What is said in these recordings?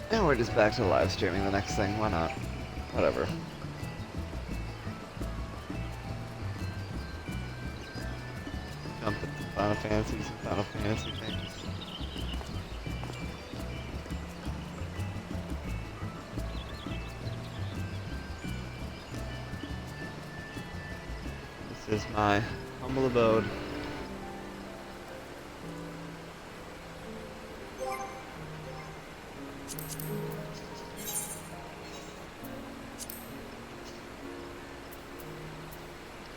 And we're just back to live streaming the next thing. Why not? Whatever. Jump into Final Fantasy, some Final Fantasy things. This is my humble abode.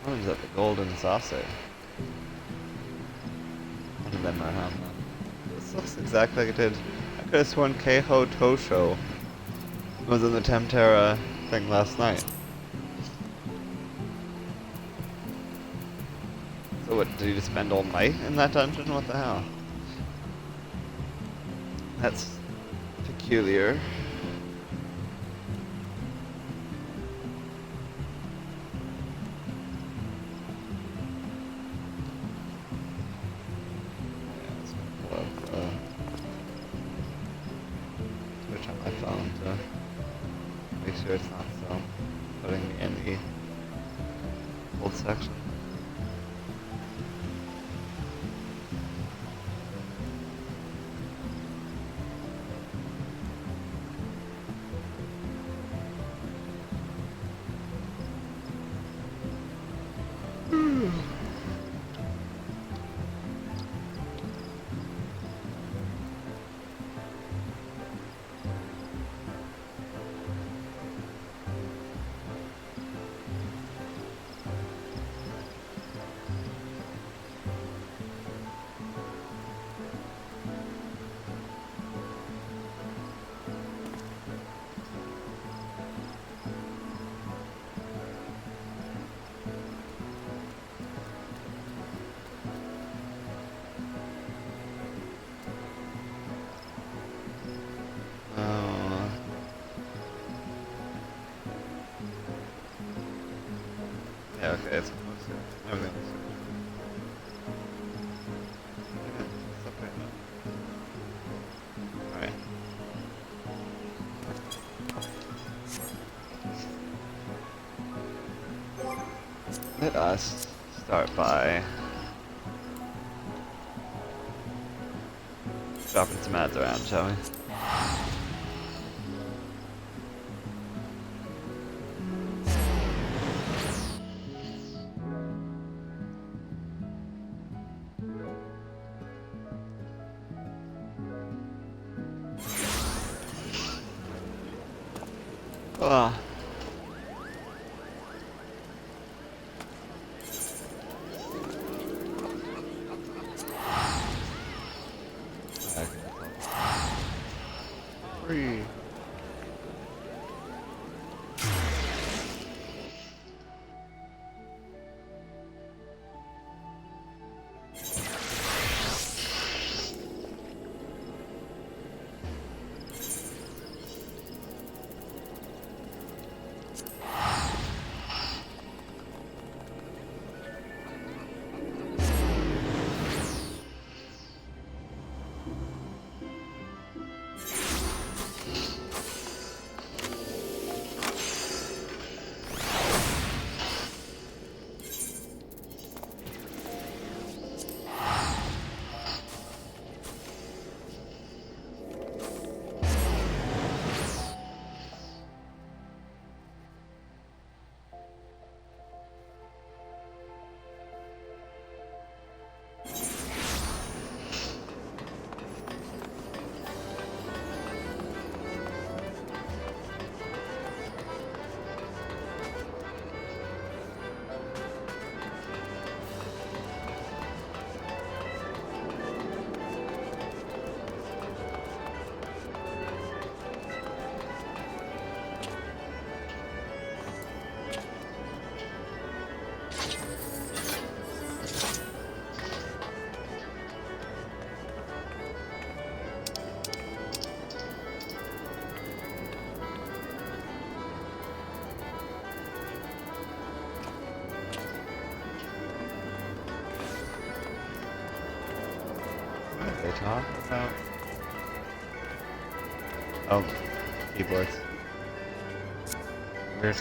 What is that? The golden saucer. And then my helmet. This looks exactly like it did. I could have sworn Keiho Tosho was in the Temterra thing last night. So what, did you just spend all night in that dungeon? What the hell? That's peculiar. Switch on my phone to make sure it's not so putting me in the old section. Yeah, okay, it's close here. Everything looks good. It's okay now. Alright. Let us start by dropping some ads around, shall we? Ah. Free. Oh, keyboards. Weird.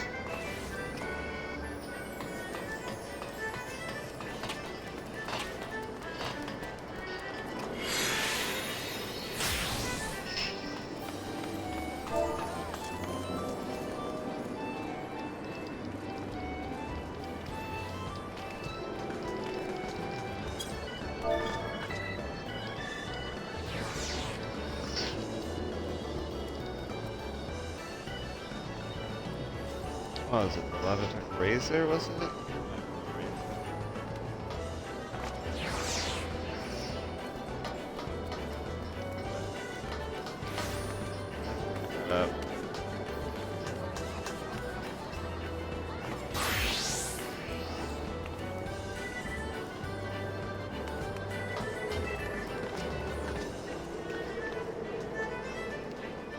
What was it? The Levitard Razor, wasn't it?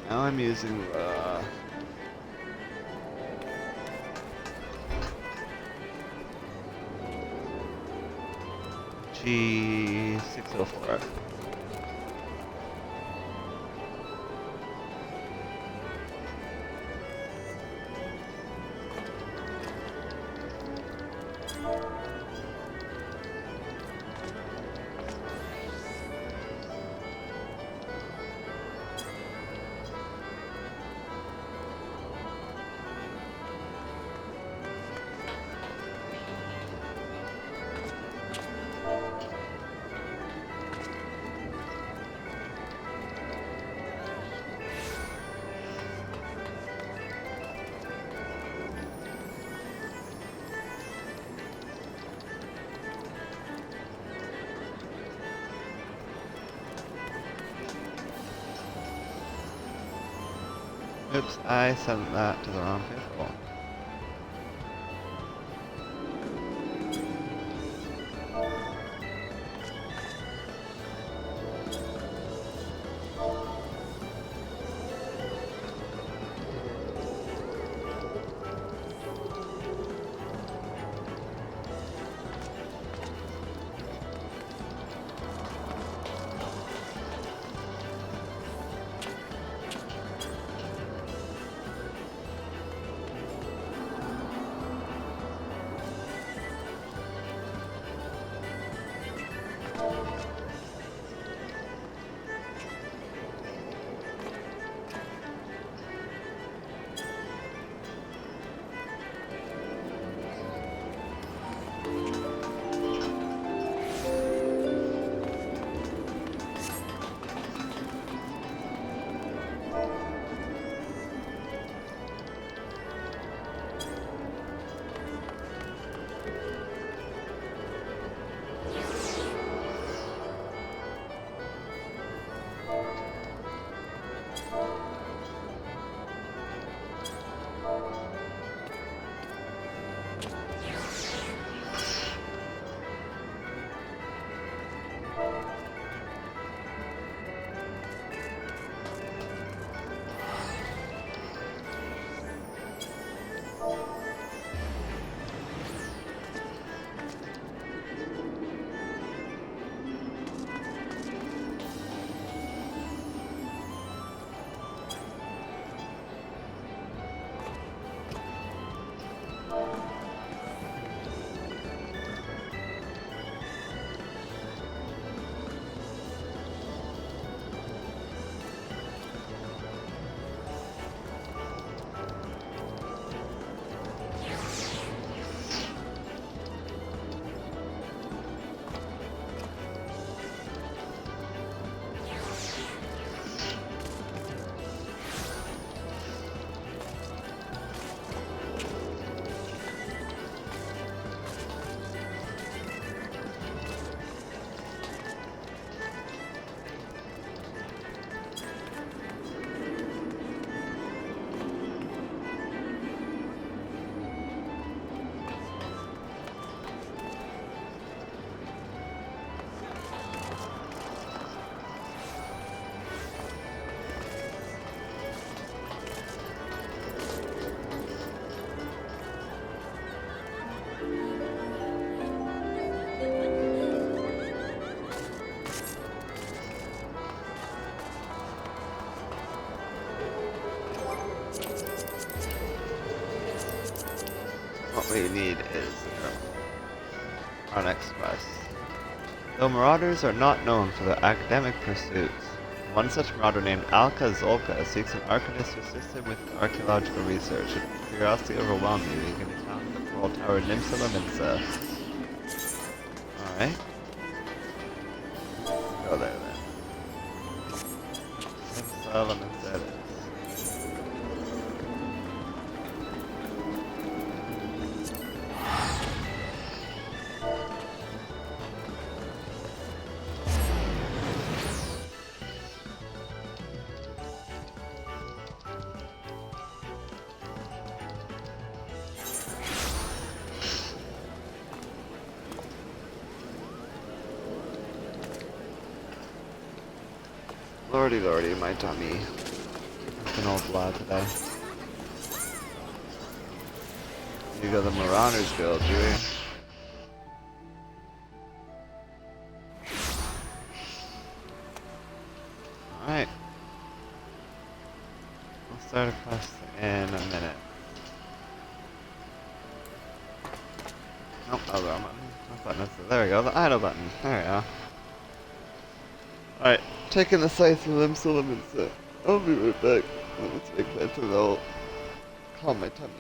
Now I'm using G604. Oops, I sent that to the wrong people. what you need is our next quest. Though marauders are not known for their academic pursuits, one such marauder named Alka Zolka seeks an arcanist to assist him with archaeological research. If curiosity overwhelms you, you can be found in the coral tower Nimsa Laminsa. Alright. Go there then. Nimsa Laminsa it is. Lordy, lordy, my tummy. It's an old lad today. You got the Marauders Guild, do we? Alright. We'll start a quest in a minute. Nope, oh, wrong button. There we go, the idle button. There we go. Alright, taking the sights of them Solomon's. I'll be right back. Let's make that so they'll calm my tummy.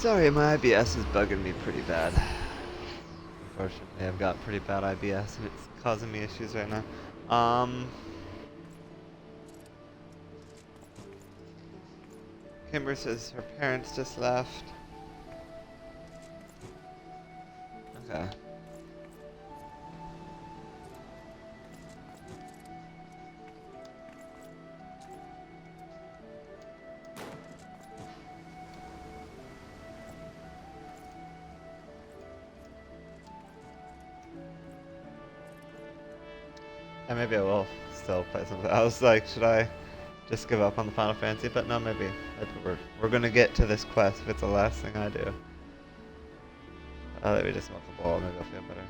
Sorry, my IBS is bugging me pretty bad. Unfortunately, I've got pretty bad IBS and it's causing me issues right now. Kimber says her parents just left. Okay. Yeah, maybe I will still play something. I was like, should I just give up on the Final Fantasy? But no, maybe we're gonna get to this quest if it's the last thing I do. Let me just smoke the ball, maybe I'll feel better.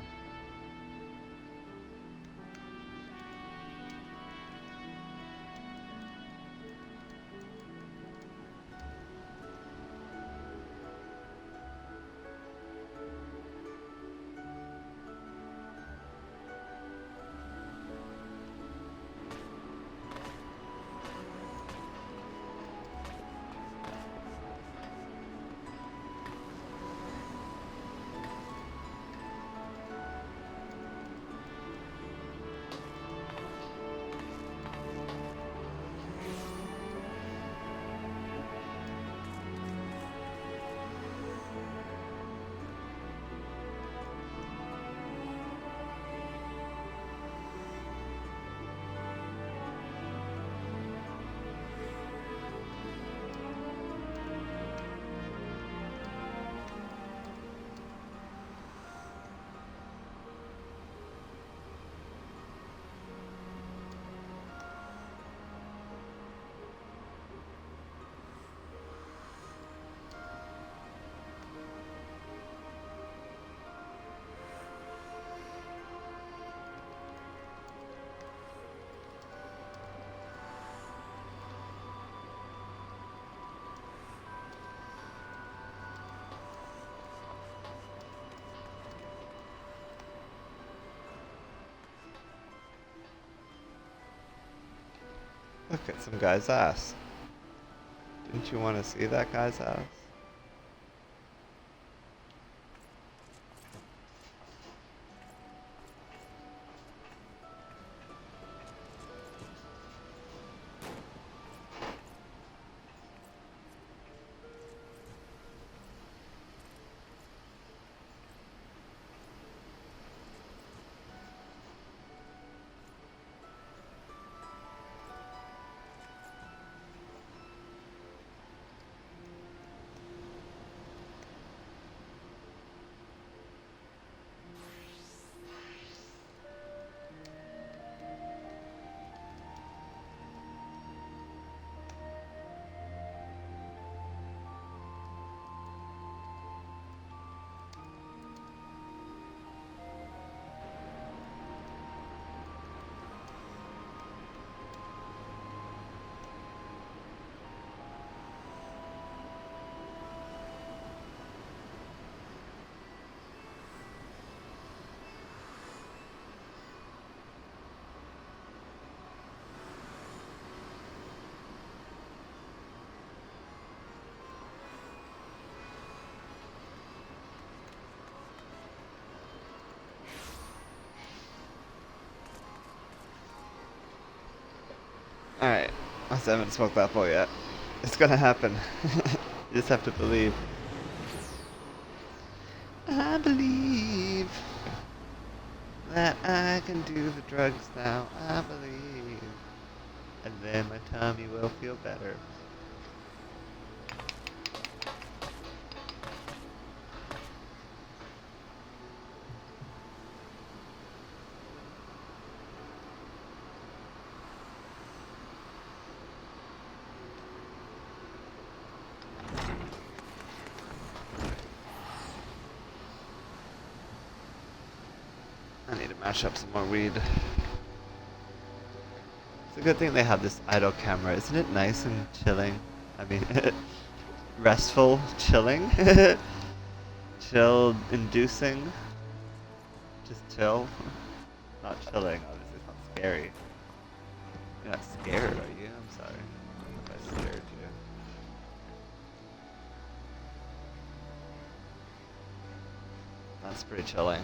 Look at some guy's ass. Didn't you want to see that guy's ass? Alright, I still haven't smoked that ball yet. It's gonna happen. You just have to believe. I believe that I can do the drugs now. I believe. And then my tummy will feel better. I need to mash up some more weed. It's a good thing they have this idle camera. Isn't it nice and chilling? I mean, restful, chilling? Chill inducing? Just chill? Not chilling, obviously, it's not scary. You're not scared, are you? I'm sorry. I don't know if I scared you. That's pretty chilling.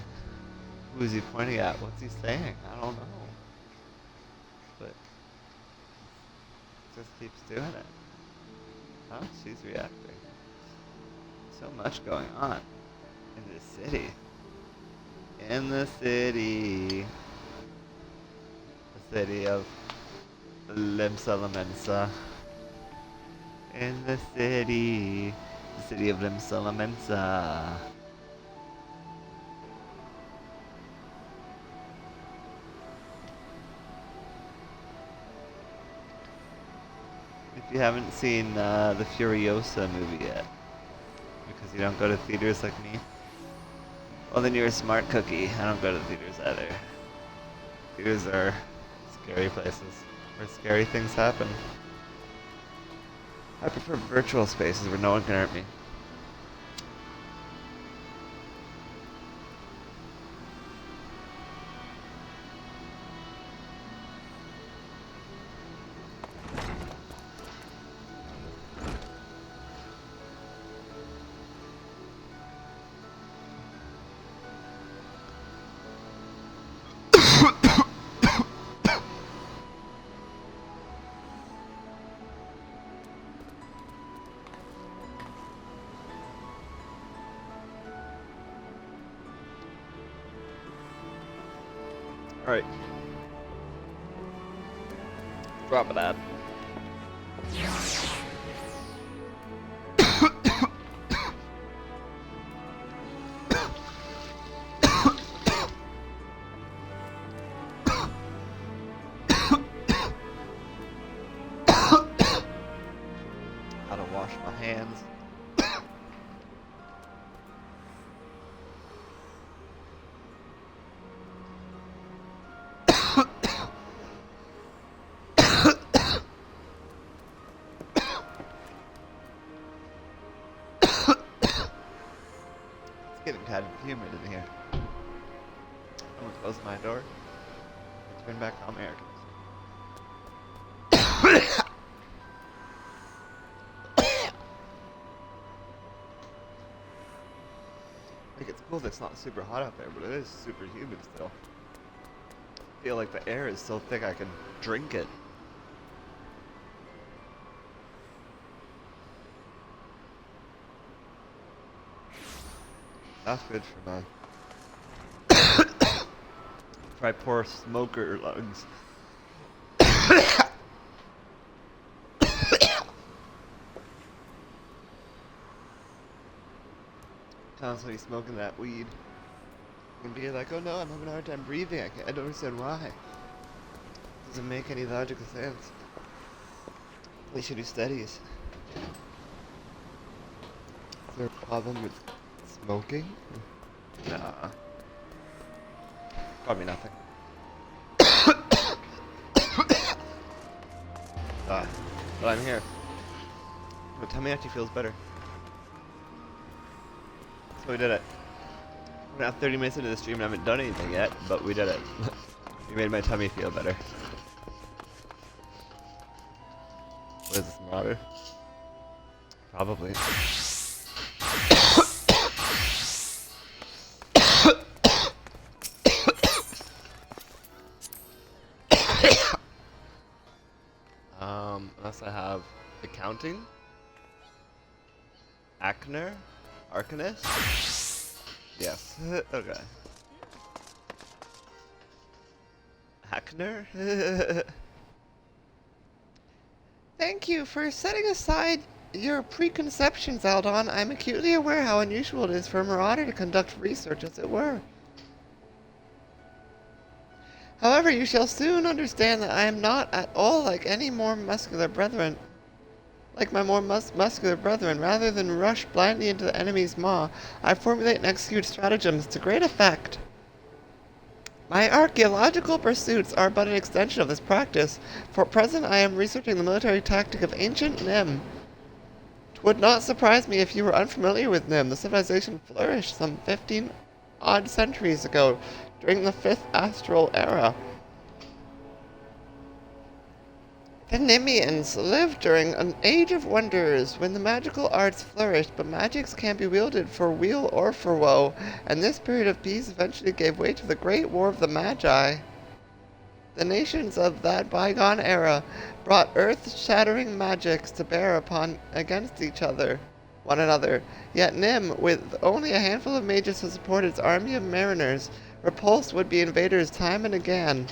Who is he pointing at? What's he saying? I don't know. But just keeps doing it. How she's reacting. So much going on in this city. In the city. The city of Limsa Lamensa. In the city of Limsa Lamensa. If you haven't seen the Furiosa movie yet, because you don't go to theaters like me, well then you're a smart cookie. I don't go to theaters either. Theaters are scary places where scary things happen. I prefer virtual spaces where no one can hurt me. Alright. Drop it out. How to wash my hands. Getting kind of humid in here. I'm gonna close my door and turn back on the air conditioner. Like, it's cool that it's not super hot out there, but it is super humid still. I feel like the air is so thick I can drink it. That's good for my poor smoker lungs. Constantly smoking that weed and be like, oh no, I'm having a hard time breathing. I don't understand why. Doesn't make any logical sense. We should do studies. Is there a problem with smoking? Nah. Probably nothing. But I'm here. My tummy actually feels better. So we did it. We're now 30 minutes into the stream and I haven't done anything yet, but we did it. We made my tummy feel better. What is this, Marauder? Probably. Unless I have accounting, Acner, Arcanist. Yes. Okay. Hackner? Thank you for setting aside your preconceptions, Aldon. I'm acutely aware how unusual it is for a marauder to conduct research, as it were. However, you shall soon understand that I am not at all like any more muscular brethren. Like my more muscular brethren, rather than rush blindly into the enemy's maw, I formulate and execute stratagems to great effect. My archaeological pursuits are but an extension of this practice. For present, I am researching the military tactic of ancient Nim. 'Twould not surprise me if you were unfamiliar with Nim. The civilization flourished some 15-odd centuries ago, during the 5th Astral Era. The Nimians lived during an age of wonders when the magical arts flourished, but magics can't be wielded for weal or for woe, and this period of peace eventually gave way to the Great War of the Magi. The nations of that bygone era brought earth-shattering magics to bear upon against one another. Yet Nim, with only a handful of mages to support its army of mariners, repulsed would-be invaders time and again.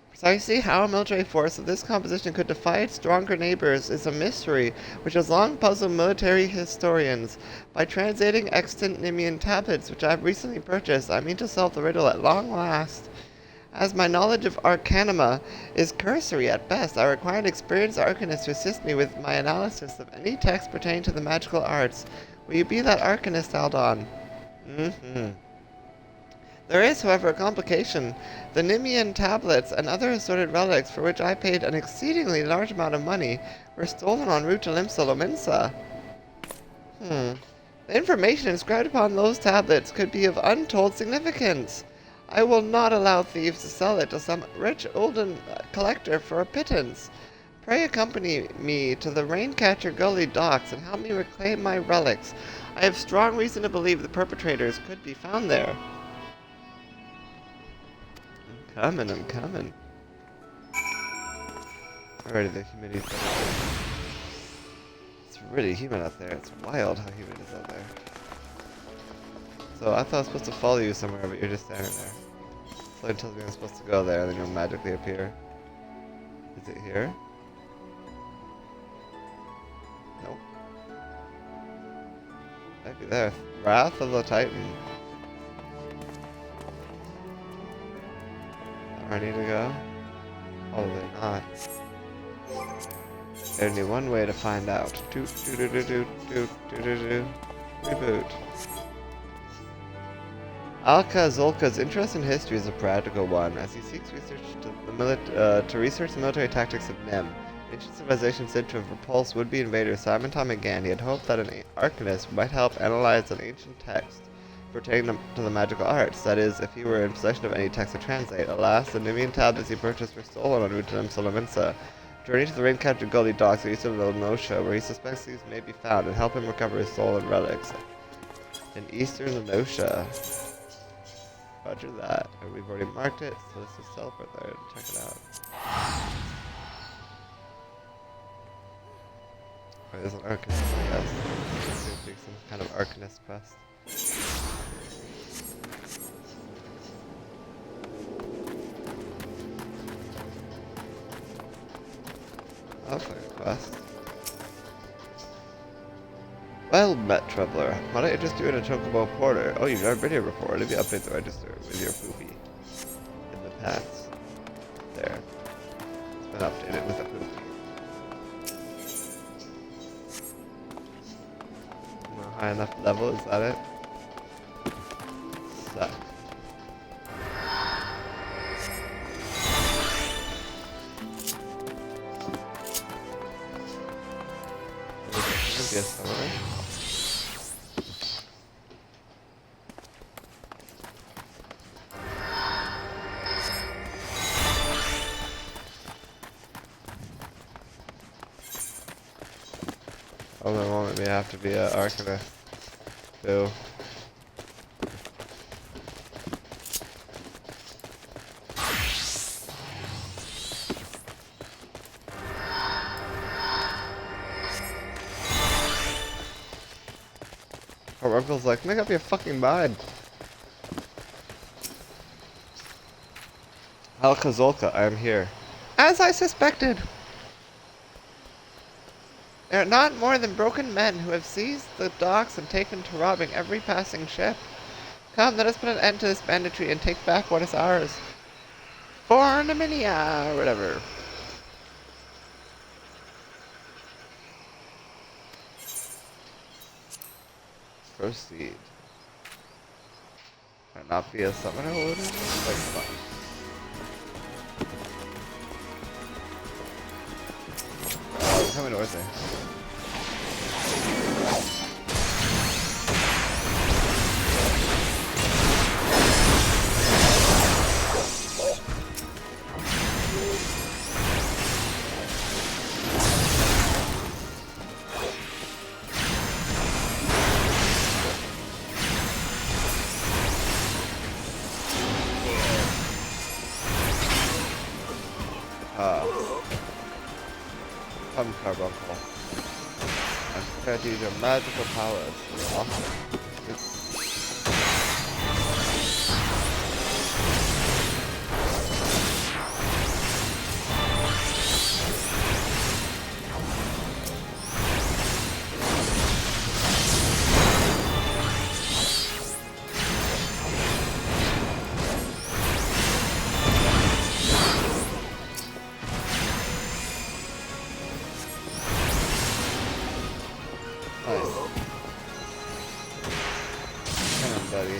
Precisely how a military force of this composition could defy its stronger neighbors is a mystery which has long puzzled military historians. By translating extant Nimian tablets, which I have recently purchased, I mean to solve the riddle at long last. As my knowledge of Arcanima is cursory at best, I require an experienced arcanist to assist me with my analysis of any text pertaining to the magical arts. Will you be that arcanist, Aldon? There is, however, a complication. The Nimian tablets and other assorted relics, for which I paid an exceedingly large amount of money, were stolen en route to Limsa Lominsa. The information inscribed upon those tablets could be of untold significance. I will not allow thieves to sell it to some rich Ulden collector for a pittance. Pray accompany me to the Raincatcher Gully docks and help me reclaim my relics. I have strong reason to believe the perpetrators could be found there. I'm coming. Alrighty, the humidity's better. It's really humid out there. It's wild how humid it is out there. So I thought I was supposed to follow you somewhere, but you're just standing there. So it tells me I'm supposed to go there, and then you'll magically appear. Is it here? Nope. Might be there. Wrath of the Titan. Where I need to go? Probably not. There's only one way to find out. Reboot. Alka Zolka's interest in history is a practical one, as he seeks research to research the military tactics of Nim. Ancient civilizations said to have repulsed would-be invaders time and time again. He had hoped that an arcanist might help analyze an ancient text pertaining to the magical arts, that is, if he were in possession of any text to translate. Alas, the Nimian tablets he purchased were stolen en route to Limsa Lominsa. Journey to the Raincatcher Gully docks east of Lenosha, where he suspects these may be found, and help him recover his stolen relics. In eastern Lenosha. Roger that. And we've already marked it, so let's just teleport there and check it out. Oh, there's an arcanist, I guess. Some kind of arcanist quest. That's like a quest. Well met, traveler. Why don't you just do it in a Chocobo Porter? Oh, you've never been here before. Let me update the register with your poopy in the past. There. It's been updated with a poopy. No high enough level, is that it? Suck. Yes, oh, they won't let me have to be an arcanist. Boo. Our uncle's like, make up your fucking mind. Alka-Zolka, I am here. As I suspected. They are not more than broken men who have seized the docks and taken to robbing every passing ship. Come, let us put an end to this banditry and take back what is ours. For Niminia, or whatever. Proceed. Can I not be a summoner? What is this? Like fun. Tell me north there. Come, Carbuncle. I'm prepared to use your magical powers. Awesome. Buddy.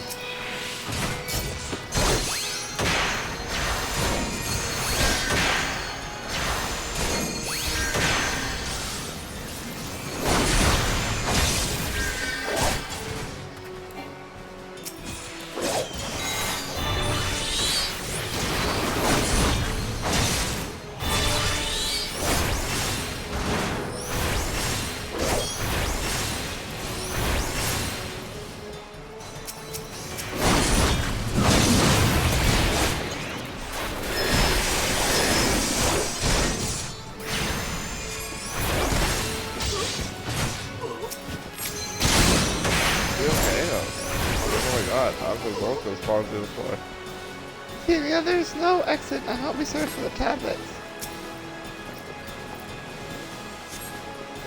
Yeah, there's no exit. Now help me search for the tablets.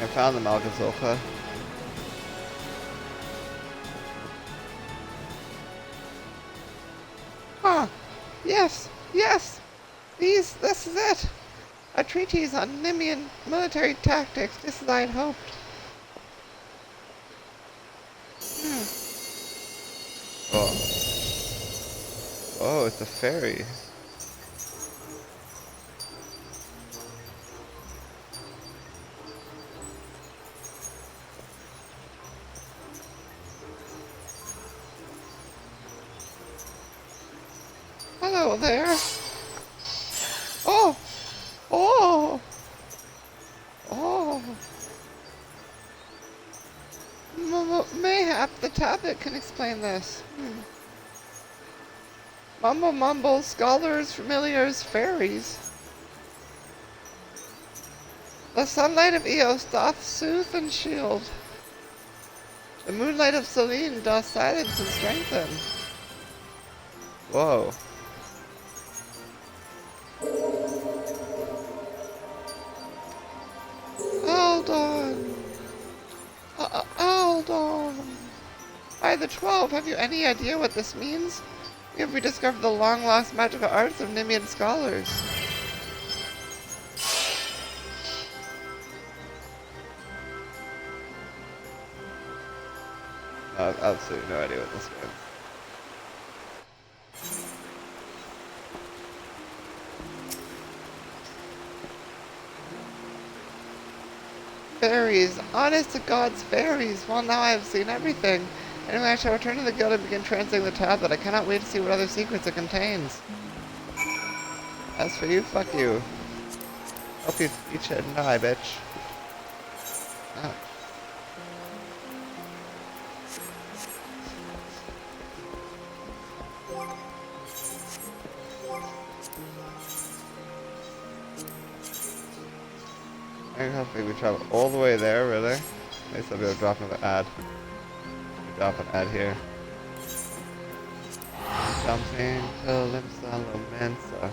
I found them, Alcazolka. Ah, yes, yes. This is it. A treatise on Nemean military tactics, just as I had hoped. Oh. Oh, it's a fairy. Hello there. Oh! Oh! Oh! Mayhap the tablet can explain this. Mumble mumble, scholars, familiars, fairies. The sunlight of Eos doth soothe and shield. The moonlight of Selene doth silence and strengthen. Whoa. Aldon! Aldon! By the 12, have you any idea what this means? We have rediscovered the long-lost magical arts of Nemean scholars. I have absolutely no idea what this means. Fairies! Honest to God's fairies! Well, now I have seen everything. Anyway, I shall return to the guild and begin translating the tablet. I cannot wait to see what other secrets it contains. As for you, fuck you. Hope you eat shit and die, bitch. Oh. I hopefully we travel all the way there, really. At least I'll be able to drop another ad. Drop an ad here. Something to Limsa Lomensa.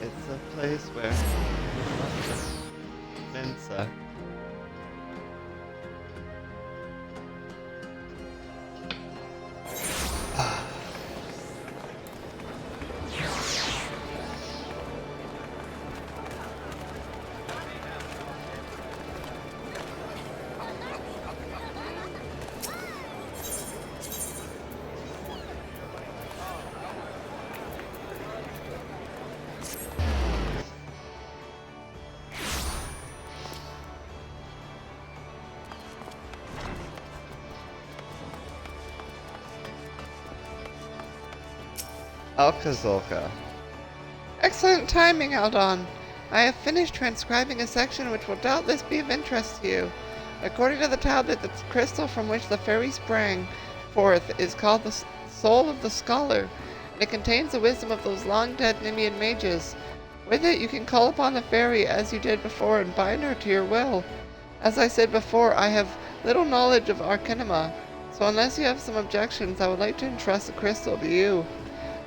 It's a place where Mensa. Alcazolka. Excellent timing, Aldon. I have finished transcribing a section which will doubtless be of interest to you. According to the tablet, the crystal from which the fairy sprang forth is called the soul of the scholar, and it contains the wisdom of those long-dead Nemean mages. With it, you can call upon the fairy as you did before and bind her to your will. As I said before, I have little knowledge of Arcanima, so unless you have some objections, I would like to entrust the crystal to you.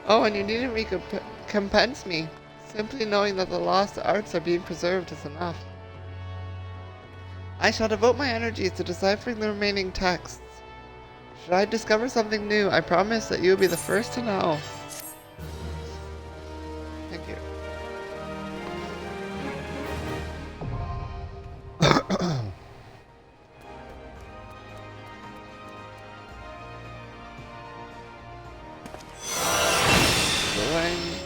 Oh, and you needn't recompense me. Simply knowing that the lost arts are being preserved is enough. I shall devote my energies to deciphering the remaining texts. Should I discover something new, I promise that you will be the first to know. Thank you.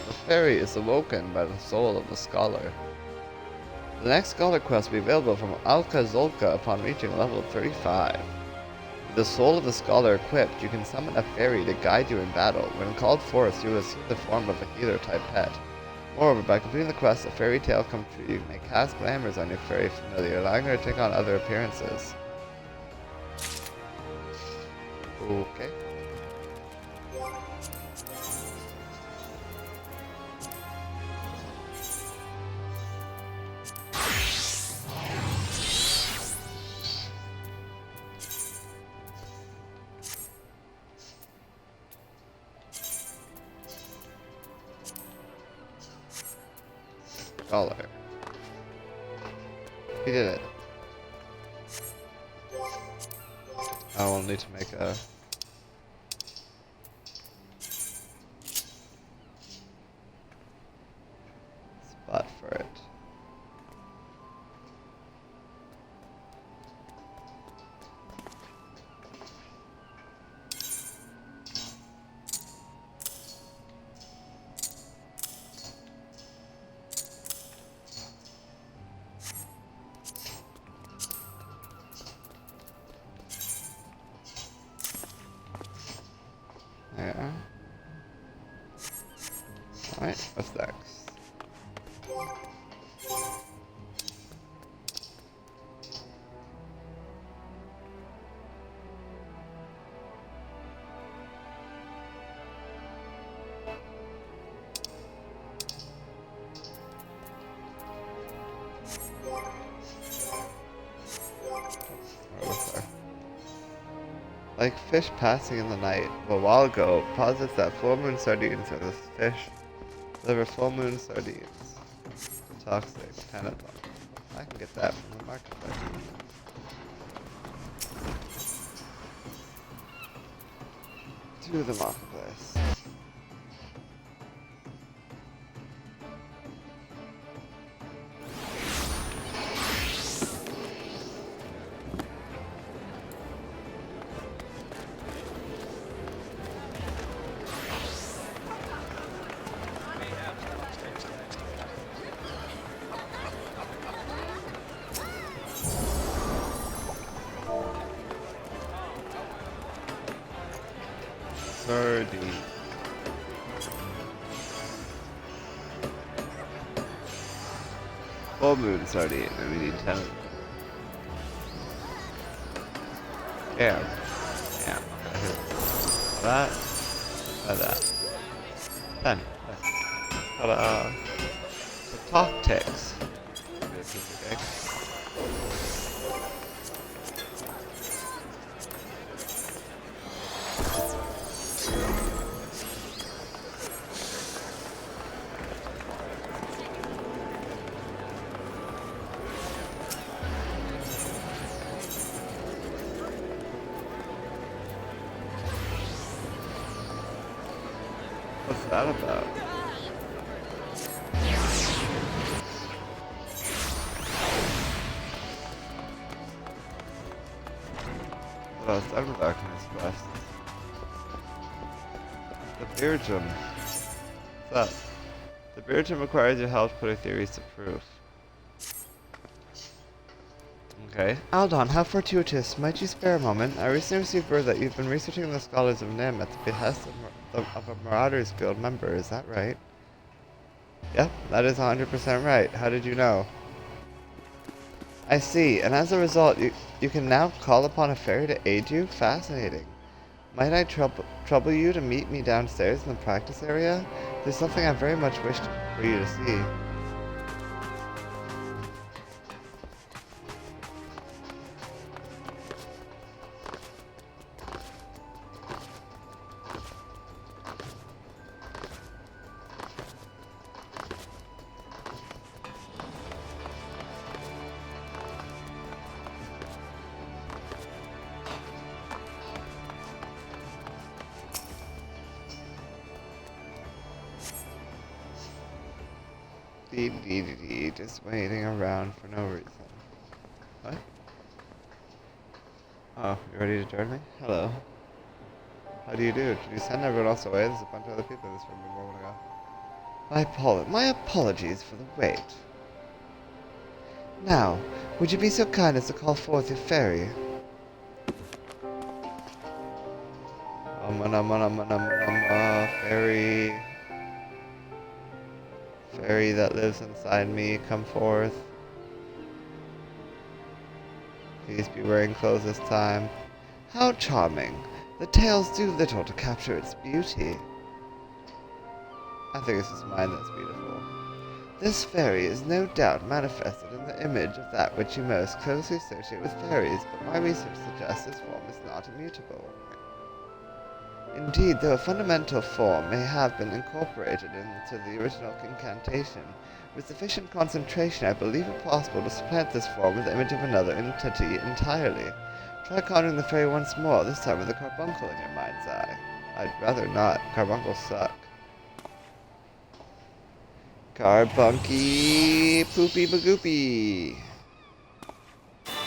The fairy is awoken by the soul of the scholar. The next scholar quest will be available from Alka Zolka upon reaching level 35. With the soul of the scholar equipped, you can summon a fairy to guide you in battle. When called forth, you will assume the form of a healer-type pet. Moreover, by completing the quest, A Fairy Tale Come True, you may cast glamours on your fairy familiar, allowing her to take on other appearances. Okay. Scholar. We did it. I will need to make a spot for it. Yeah. Alright, what's next? Like fish passing in the night. A while ago, posits that full moon sardines are the fish deliver full moon sardines. Toxic, panic. I can get that from the marketplace. To the marketplace. Sardine. Full moon sardine, and we need 10 of them. Yeah. Yeah. That. That. 10. Got the top ticks. This is okay. What's that about? What else? I'm the Darkness Quest. The Beer Gym. What's up? The Beer Gym requires your help to put your theories to proof. Okay. Aldon, how fortuitous. Might you spare a moment? I recently received word that you've been researching the scholars of Nim at the behest of a Marauders Guild member. Is that right? Yep, that is 100% right. How did you know? I see, and as a result, you can now call upon a fairy to aid you? Fascinating. Might I trouble you to meet me downstairs in the practice area? There's something I very much wished for you to see. Just waiting around for no reason. What? Oh, you ready to join me? Hello. How do you do? Did you send everyone else away? There's a bunch of other people in this room a moment ago. My apologies for the wait. Now, would you be so kind as to call forth your fairy? Fairy. Fairy that lives inside me, come forth. Please be wearing clothes this time. How charming. The tales do little to capture its beauty. I think it's just mine that's beautiful. This fairy is no doubt manifested in the image of that which you most closely associate with fairies, but my research suggests this form is not immutable. Indeed, though a fundamental form may have been incorporated into the original incantation, with sufficient concentration I believe it possible to supplant this form with the image of another entity entirely. Try conjuring the fairy once more, this time with a carbuncle in your mind's eye. I'd rather not. Carbuncles suck. Carbunky poopy bagoopy.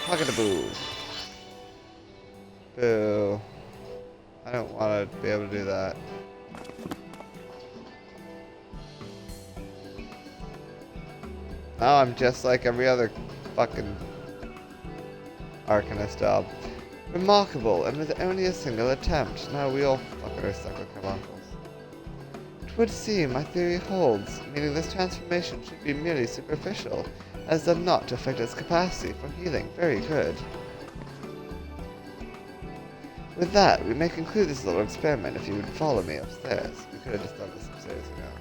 Pocket-a-boo. Boo. I don't want to be able to do that. Now I'm just like every other fucking Arcanist job. Remarkable, and with only a single attempt. Now we all fucking are stuck with carbuncles. It would seem my theory holds, meaning this transformation should be merely superficial, as does not affect its capacity for healing. Very good. With that, we may conclude this little experiment if you would follow me upstairs. We could have just done this upstairs, you know.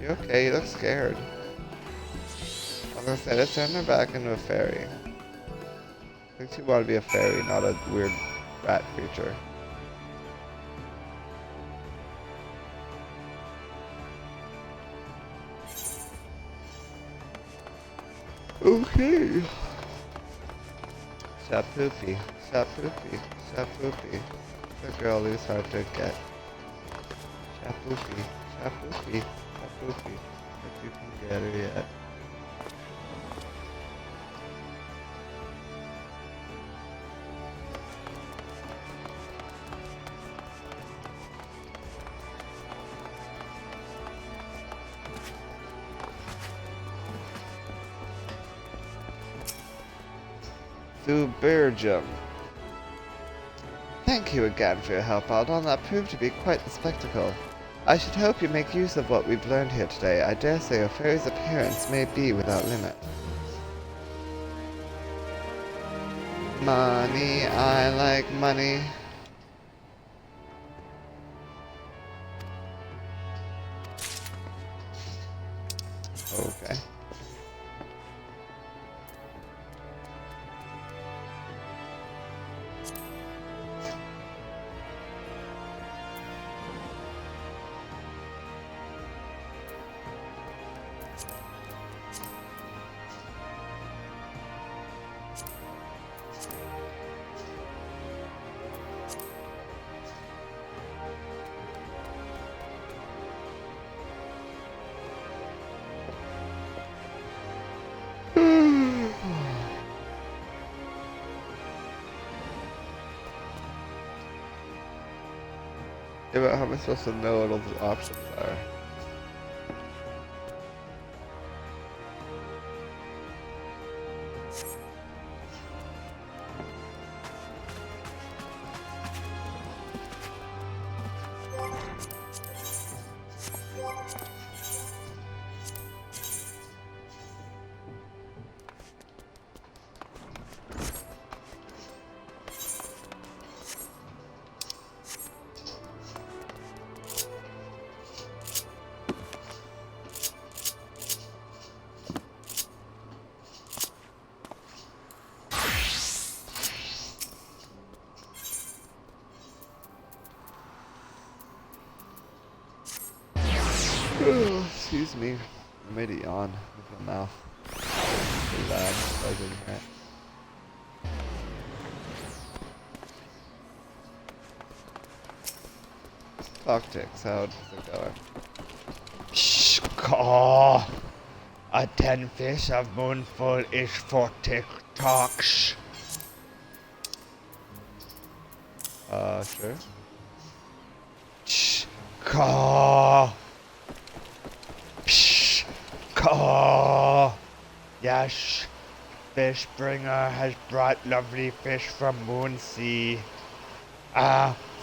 You okay? You look scared. I was gonna say, let's turn her back into a fairy. I think she wanted to be a fairy, not a weird rat creature. Okay. Shapoopy, shapoopy, shapoopy. The girl who's hard to get. Shapoopy, shapoopy, shapoopy. But you can get her yet. Through Belgium. Thank you again for your help, Aldon. That proved to be quite the spectacle. I should hope you make use of what we've learned here today. I dare say a fairy's appearance may be without limit. Money, I like money. Okay. Yeah, but how am I supposed to know what all the options are? Excuse me. I made a yawn with my mouth. Pretty loud. I didn't hear it. Talk ticks, how does it go? Caw. A 10 fish of moonful ish for TikToks. Sure. Shh. Caw. Psh. Caw. Yes. Fishbringer has brought lovely fish from Moonsea.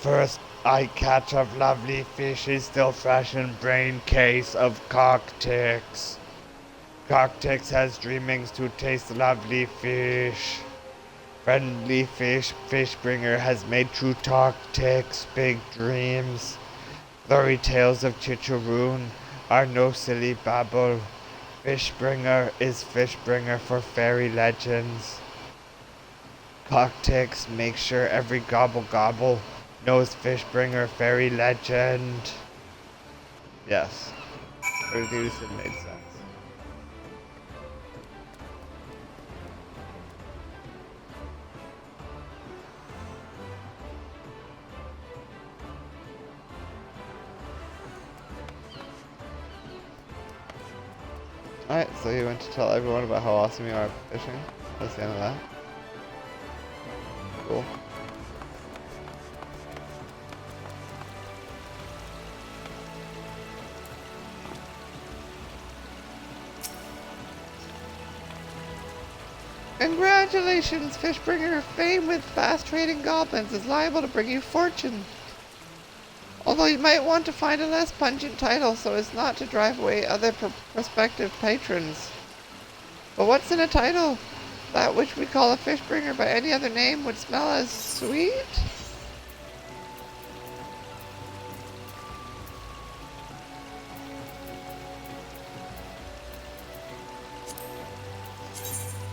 First eye catch of lovely fish is still fresh in brain case of Cocktix. Cocktix has dreamings to taste lovely fish. Friendly fish, Fishbringer has made true Cocktix big dreams. Fairy tales of Chicharoon are no silly babble. Fishbringer is Fishbringer for fairy legends. Cocktix makes sure every gobble gobble knows Fishbringer fairy legend. Yes, everything you said made sense. Alright, so you went to tell everyone about how awesome you are at fishing? That's the end of that? Cool. Congratulations, Fishbringer! Fame with fast trading goblins is liable to bring you fortune. Although you might want to find a less pungent title so as not to drive away other prospective patrons. But what's in a title? That which we call a Fishbringer by any other name would smell as sweet?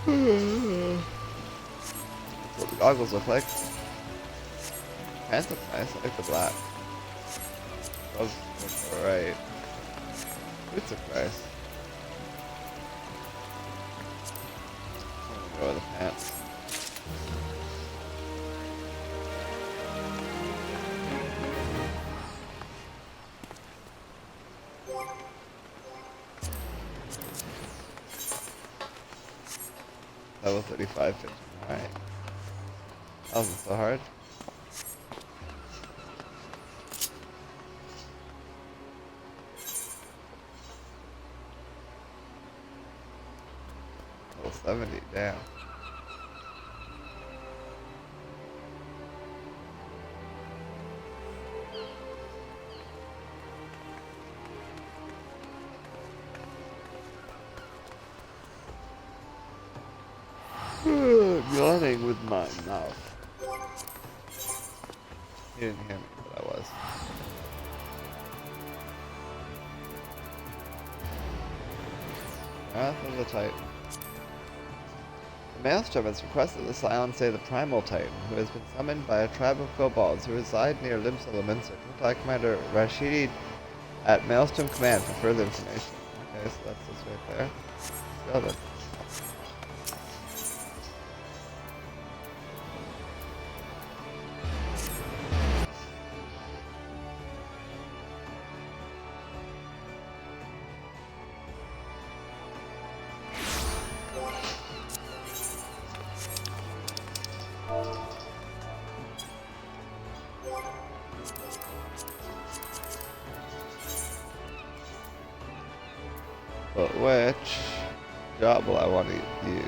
That's what the goggles look like. Pants look nice, I like the black. Gloves look alright. Boots look nice. I'm gonna go with the pants. Level 35 fishing, alright. That wasn't so hard. Level 70, damn. Yawning with my mouth. You didn't hear me, but I was. Wrath of the Titan. The Maelstrom has requested the Scion say the Primal Titan, who has been summoned by a tribe of kobolds who reside near Limsa to contact Commander Rashidi at Maelstrom Command for further information. Okay, so that's this right there. Let's go then. But which job will I want to use?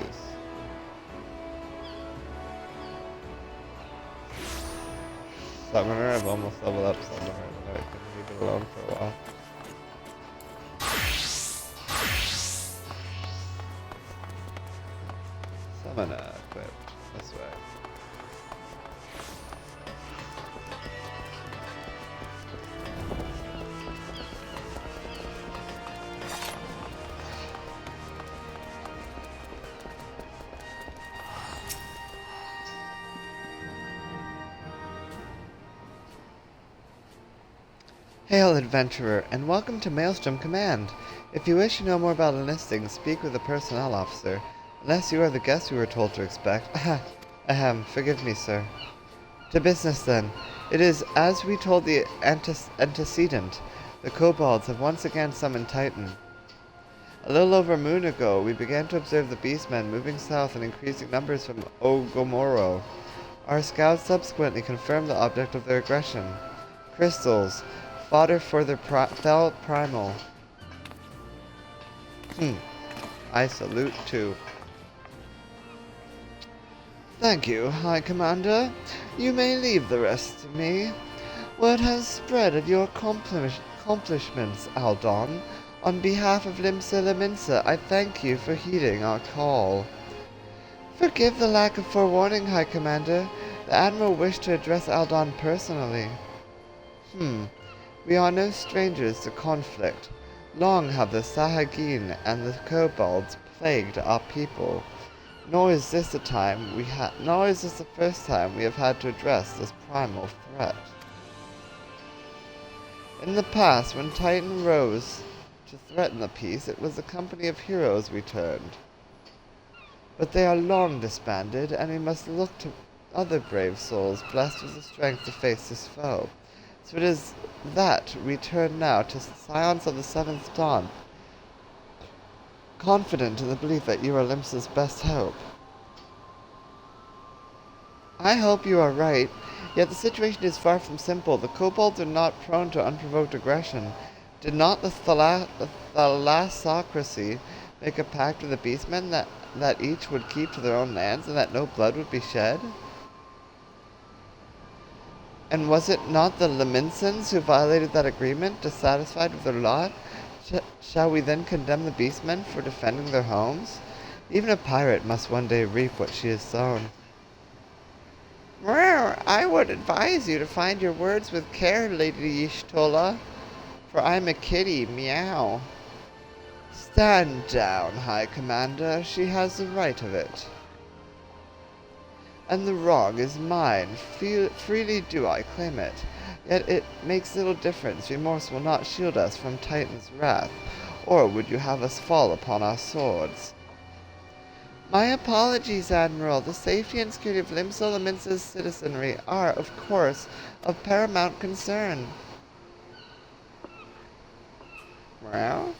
Summoner, I've almost leveled up Summoner, but I can leave it alone for a while. Summoner equipped, this way. Hail, adventurer, and welcome to Maelstrom Command. If you wish to know more about enlisting, speak with a personnel officer. Unless you are the guest we were told to expect. Ahem, forgive me, sir. To business, then. It is as we told the antecedent. The kobolds have once again summoned Titan. A little over a moon ago, we began to observe the beastmen moving south in increasing numbers from Ogomoro. Our scouts subsequently confirmed the object of their aggression. Crystals, fodder for their fell primal. I salute too. Thank you, High Commander. You may leave the rest to me. Word has spread of your accomplishments, Aldon. On behalf of Limsa Laminsa, I thank you for heeding our call. Forgive the lack of forewarning, High Commander. The Admiral wished to address Aldon personally. We are no strangers to conflict. Long have the Sahagin and the kobolds plagued our people. Nor is this the first time we have had to address this primal threat. In the past, when Titan rose to threaten the peace, it was the company of heroes we turned. But they are long disbanded, and we must look to other brave souls blessed with the strength to face this foe. So it is that we turn now to the Scions of the Seventh Dawn, confident in the belief that you are Limsa's best hope. I hope you are right, yet the situation is far from simple. The kobolds are not prone to unprovoked aggression. Did not the Thalassocracy make a pact with the beastmen that each would keep to their own lands and that no blood would be shed? And was it not the Laminsans who violated that agreement, dissatisfied with their lot? Shall we then condemn the beastmen for defending their homes? Even a pirate must one day reap what she has sown. I would advise you to find your words with care, Lady Y'shtola, for I'm a kitty, meow. Stand down, High Commander. She has the right of it. And the wrong is mine. Freely do I claim it. Yet it makes little difference. Remorse will not shield us from Titan's wrath. Or would you have us fall upon our swords? My apologies, Admiral. The safety and security of Limsa Laminsa's citizenry are, of course, of paramount concern. Well?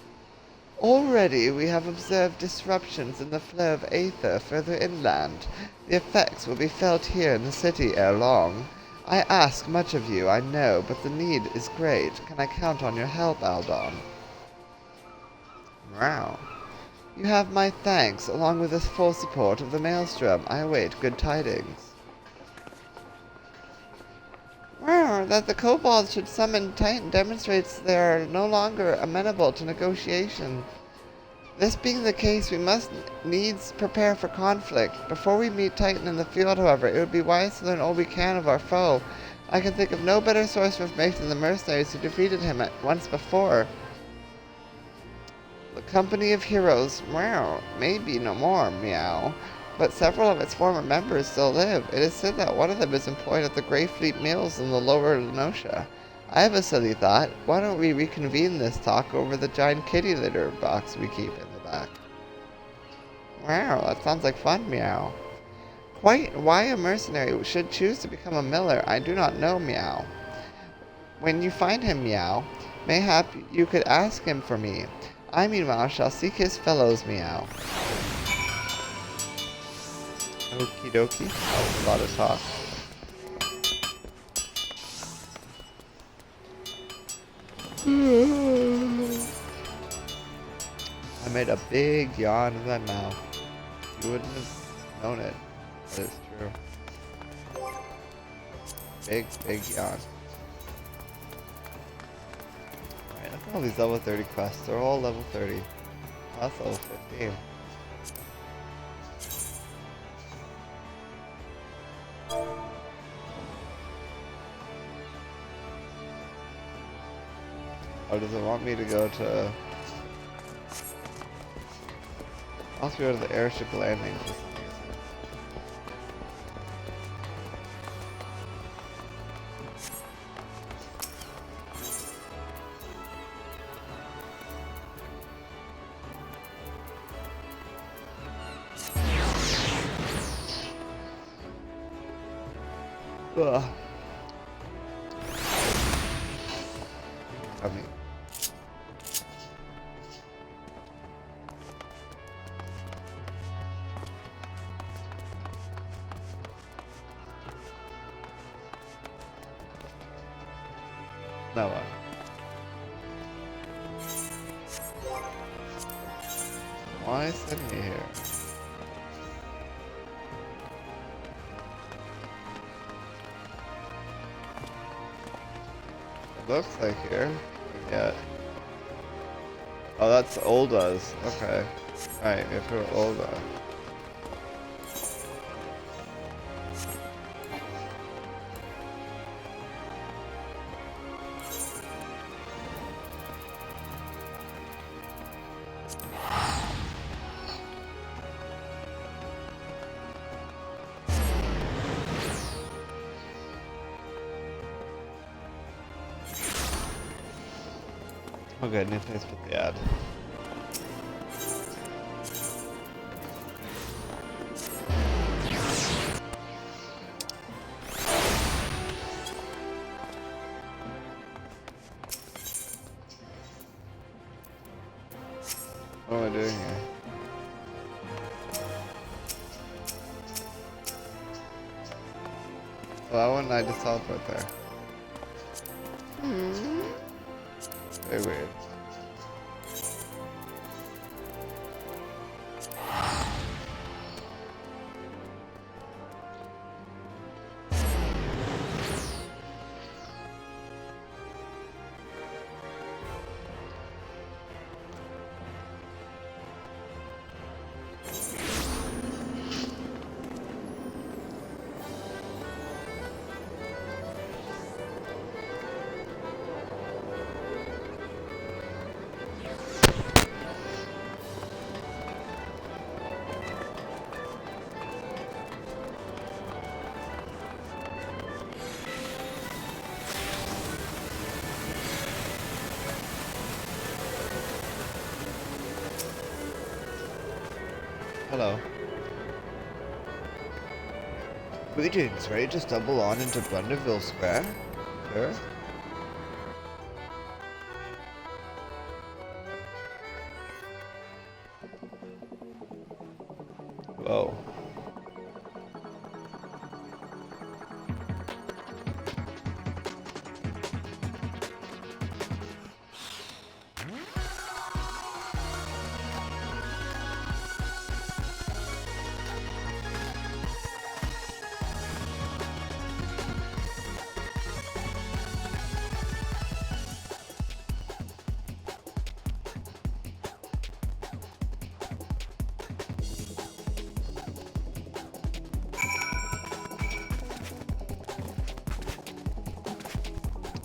Already we have observed disruptions in the flow of aether further inland. The effects will be felt here in the city ere long. I ask much of you, I know, but the need is great. Can I count on your help, Aldon? Wow. You have my thanks, along with the full support of the Maelstrom. I await good tidings. Wow, that the kobolds should summon Titan demonstrates they are no longer amenable to negotiation. This being the case, we must needs prepare for conflict. Before we meet Titan in the field, however, it would be wise to learn all we can of our foe. I can think of no better source of information than the mercenaries who defeated him once before. The company of heroes, wow, may be no more, meow, but several of its former members still live. It is said that one of them is employed at the Greyfleet Mills in the lower Lenosha. I have a silly thought. Why don't we reconvene this talk over the giant kitty litter box we keep in the back? Wow, that sounds like fun, meow. Quite why a mercenary should choose to become a miller, I do not know, meow. When you find him, meow, mayhap you could ask him for me. I, meanwhile, shall seek his fellows, meow. Okie dokie. That was a lot of talk. I made a big yawn in my mouth. You wouldn't have known it, but it's true. Big yawn. Alright, look at all these level 30 quests. They're all level 30. Oh, that's level 15. Or does it want me to go to... I'll have to go to the airship landing for some reason. Ugh. I mean... Noah. Why send me here? It looks like here. Yeah. Oh, that's Olda's. Okay. Alright, if we're Olda. Okay, new place for the ad. What am I doing here? Well, why wouldn't I just teleport there? Very weird. Hello. Greetings, ready to stumble on into Blunderville Square? Sure. Whoa.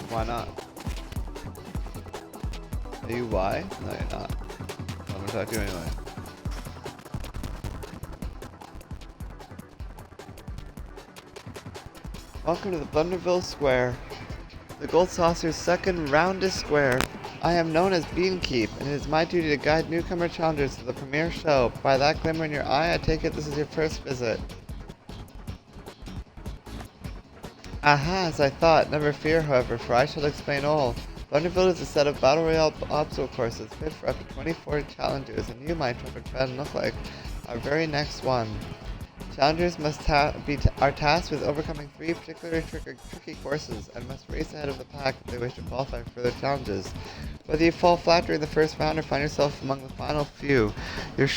Why not? Are you why? No, you're not. I'm gonna talk to you anyway. Welcome to the Blunderville Square, the Gold Saucer's second roundest square. I am known as Beankeep, and it is my duty to guide newcomer challengers to the premiere show. By that glimmer in your eye, I take it this is your first visit. Aha, as I thought. Never fear, however, for I shall explain all. Blunderville is a set of Battle Royale obstacle courses fit for up to 24 challengers, and you, my intrepid friend, look like our very next one. Challengers must are tasked with overcoming 3 particularly tricky courses and must race ahead of the pack if they wish to qualify for further challenges. Whether you fall flat during the first round or find yourself among the final few, you're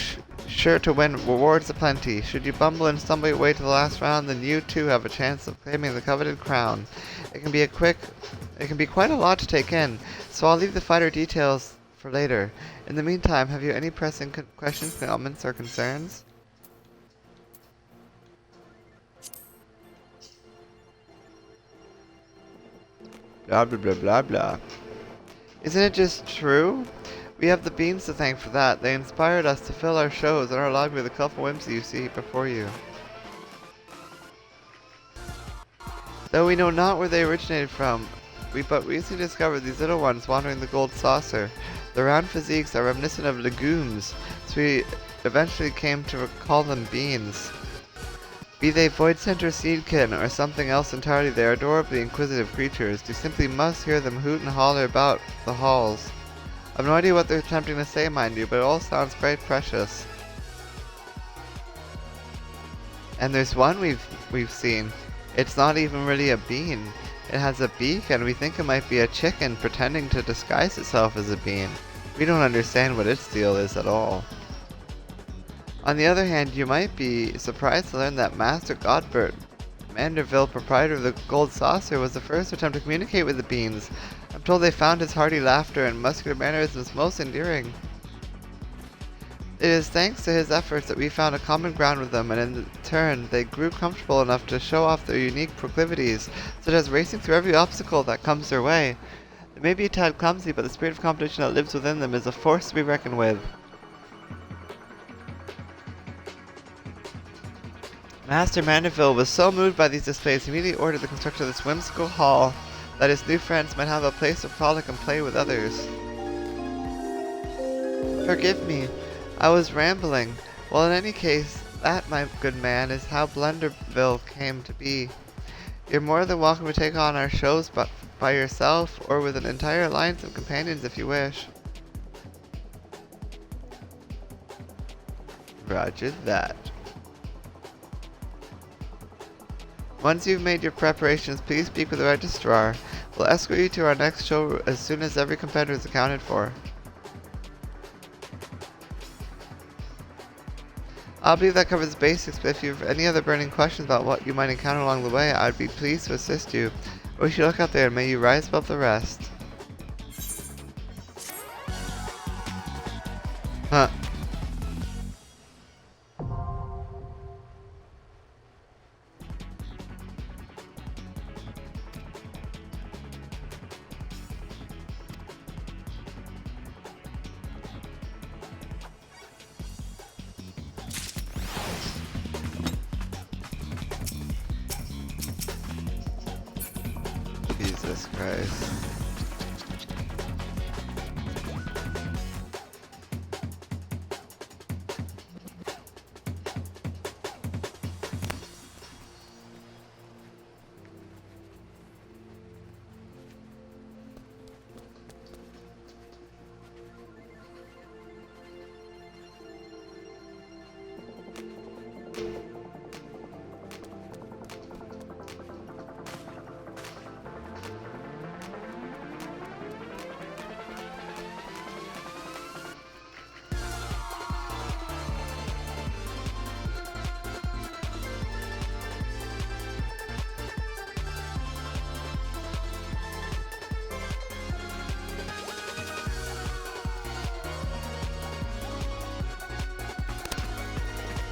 sure to win rewards aplenty. Should you bumble and stumble your way to the last round, then you too have a chance of claiming the coveted crown. It can be quite a lot to take in, so I'll leave the fighter details for later. In the meantime, have you any pressing questions, comments, or concerns? Blah blah blah blah blah. Isn't it just true? We have the beans to thank for that. They inspired us to fill our shows and are alive with the colorful whimsy you see before you. Though we know not where they originated from, we but recently discovered these little ones wandering the gold saucer. Their round physiques are reminiscent of legumes, so we eventually came to call them beans. Be they void center seedkin or something else entirely, they are adorably inquisitive creatures. You simply must hear them hoot and holler about the halls. I've no idea what they're attempting to say, mind you, but it all sounds quite precious. And there's one we've seen. It's not even really a bean. It has a beak, and we think it might be a chicken pretending to disguise itself as a bean. We don't understand what its deal is at all. On the other hand, you might be surprised to learn that Master Godbert Manderville, proprietor of the Gold Saucer, was the first to attempt to communicate with the beans. I'm told they found his hearty laughter and muscular mannerisms most endearing. It is thanks to his efforts that we found a common ground with them, and in turn, they grew comfortable enough to show off their unique proclivities, such as racing through every obstacle that comes their way. They may be a tad clumsy, but the spirit of competition that lives within them is a force to be reckoned with. Master Manderville was so moved by these displays, he immediately ordered the construction of this whimsical hall, that his new friends might have a place to frolic and play with others. Forgive me, I was rambling. Well, in any case, that, my good man, is how Blunderville came to be. You're more than welcome to take on our shows by yourself, or with an entire alliance of companions if you wish. Roger that. Once you've made your preparations, please speak with the registrar. We'll escort you to our next show as soon as every competitor is accounted for. I believe that covers the basics, but if you have any other burning questions about what you might encounter along the way, I'd be pleased to assist you. I wish you luck out there, and may you rise above the rest. Huh. Jesus Christ.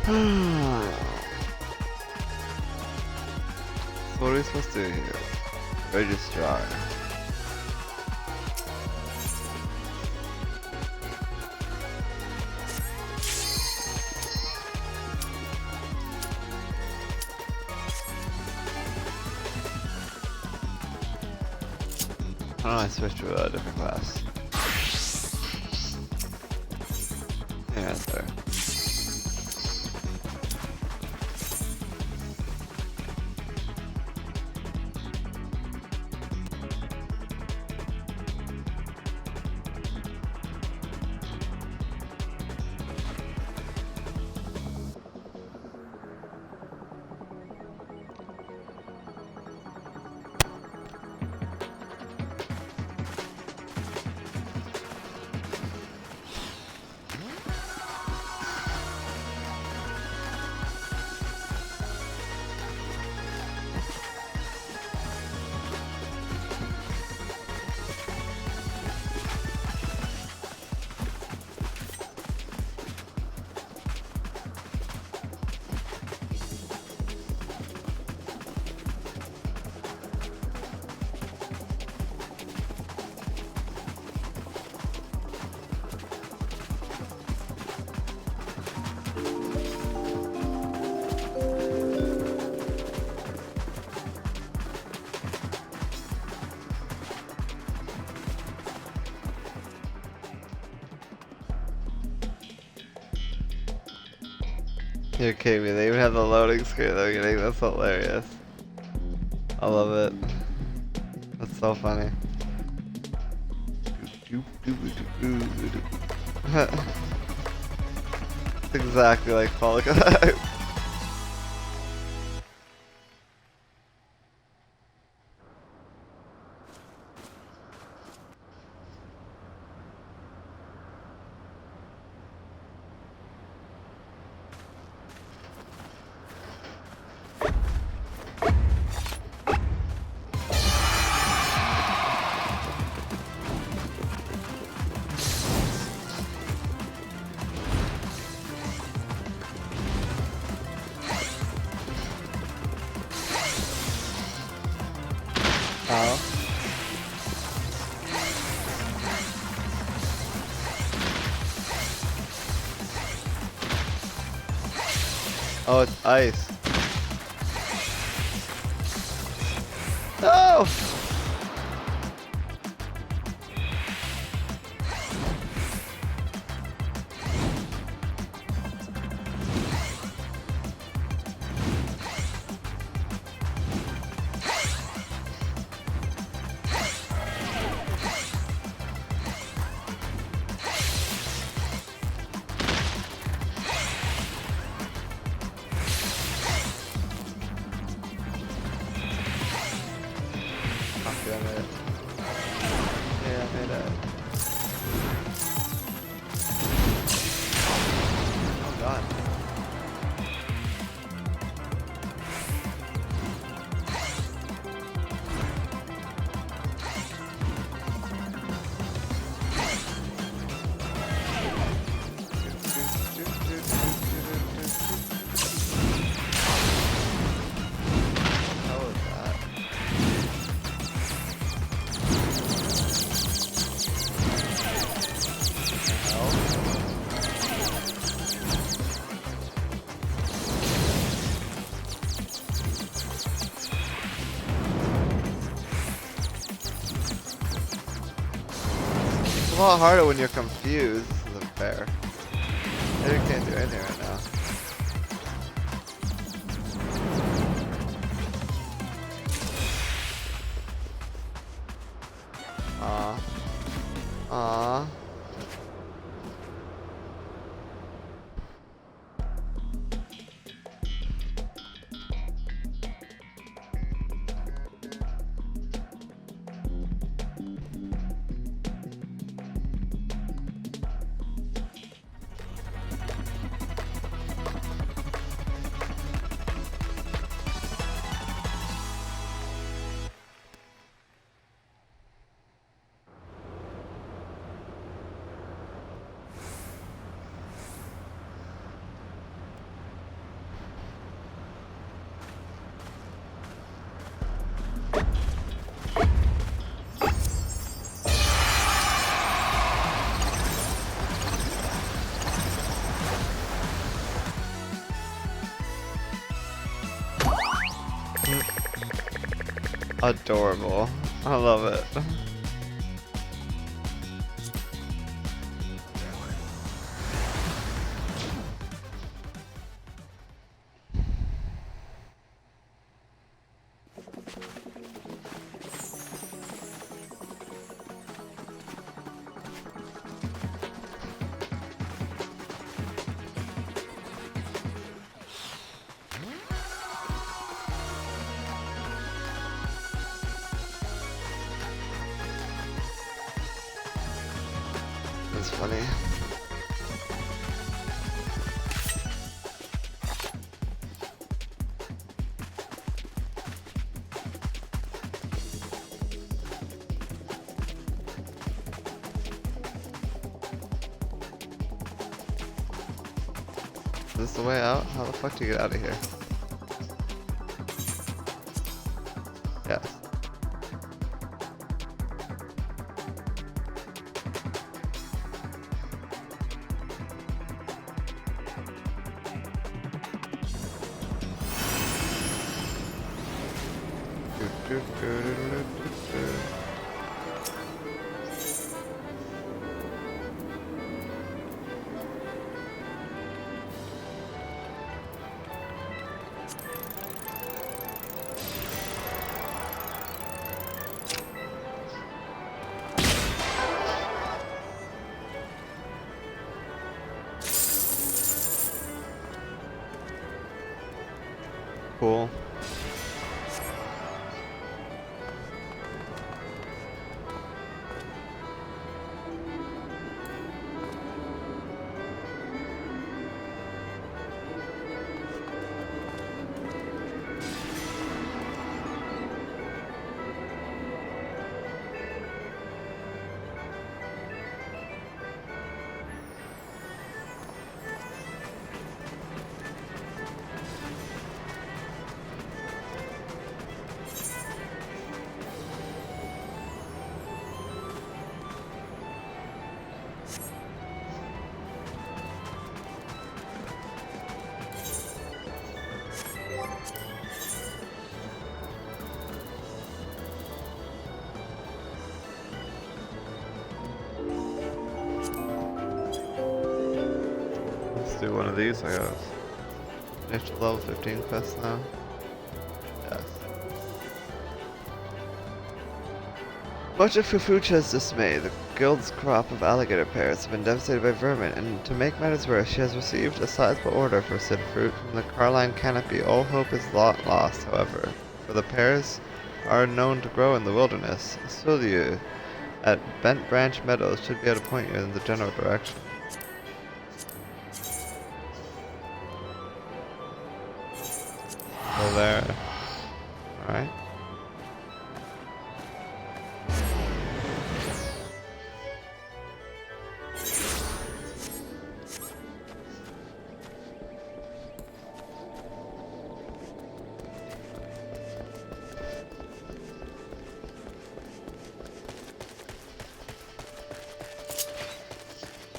So what are we supposed to do here? Registrar. How do I switch to a different class? Yeah, that's better. You're kidding me, they even have the loading screen at the beginning, that's hilarious. I love it. That's so funny. It's exactly like Fall Guys. Oh, it's ice. No! Okay, I made it. Yeah, I made it. Oh god. How was that? It's a lot harder when you're confused. This isn't fair. I can't do anything right now. Aww. Adorable. I love it. That's funny. Is this the way out? How the fuck do you get out of here? Yes. Cool. of these, I guess. Finish the level 15 quest now? Yes. Much of Fufucha's dismay, the guild's crop of alligator pears have been devastated by vermin, and to make matters worse, she has received a sizable order for said fruit from the Carline Canopy. All hope is not lost, however, for the pears are known to grow in the wilderness. Sulyu at Bent Branch Meadows should be able to point you in the general direction. So there. Alright.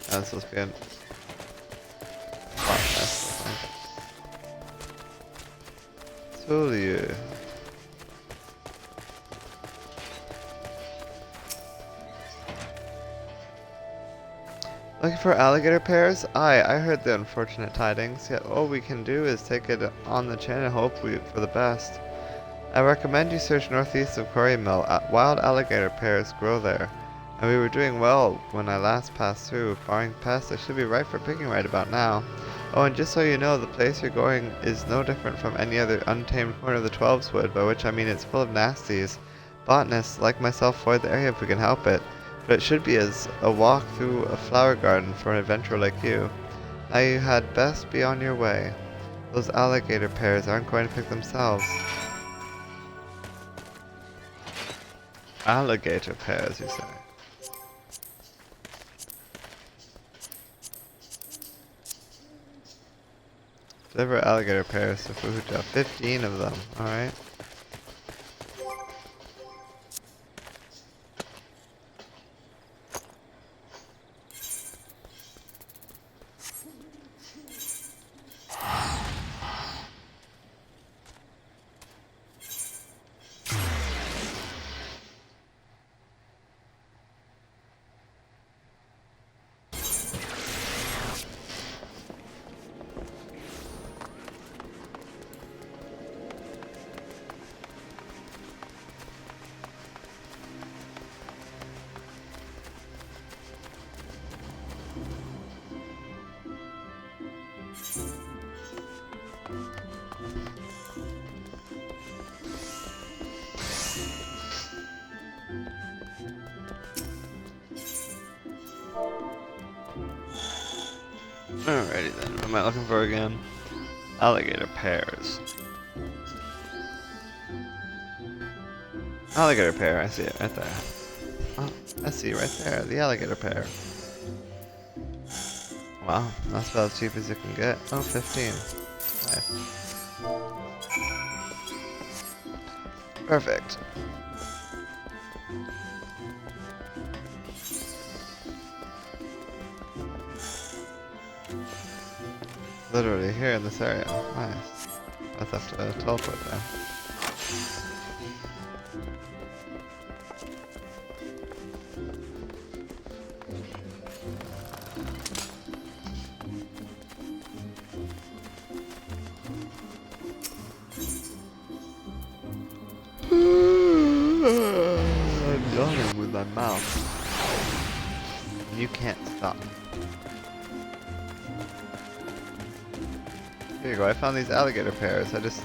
That's supposed to be a mess, I think. Sulyu. Looking for alligator pears? Aye, I heard the unfortunate tidings, yet all we can do is take it on the chin and hope for the best. I recommend you search northeast of Quarry Mill. Wild alligator pears grow there, and we were doing well when I last passed through. Barring pests, I should be ripe for picking right about now. Oh, and just so you know, the place you're going is no different from any other untamed corner of the Twelves Wood, by which I mean it's full of nasties. Botanists, like myself, avoid the area if we can help it. But it should be as a walk through a flower garden for an adventurer like you. Now you had best be on your way. Those alligator pears aren't going to pick themselves. Alligator pears, you say? Deliver alligator pears to Fuhucha. 15 of them, alright. Alrighty then, what am I looking for again? Alligator pears. Alligator pear, I see it right there. Oh, I see right there, the alligator pear. Wow, that's about as cheap as you can get. Oh, 15. Nice. Perfect. Literally here in this area. Nice. I have to teleport there. I'm yawning with my mouth. You can't stop. Here you go, I found these alligator pears. I just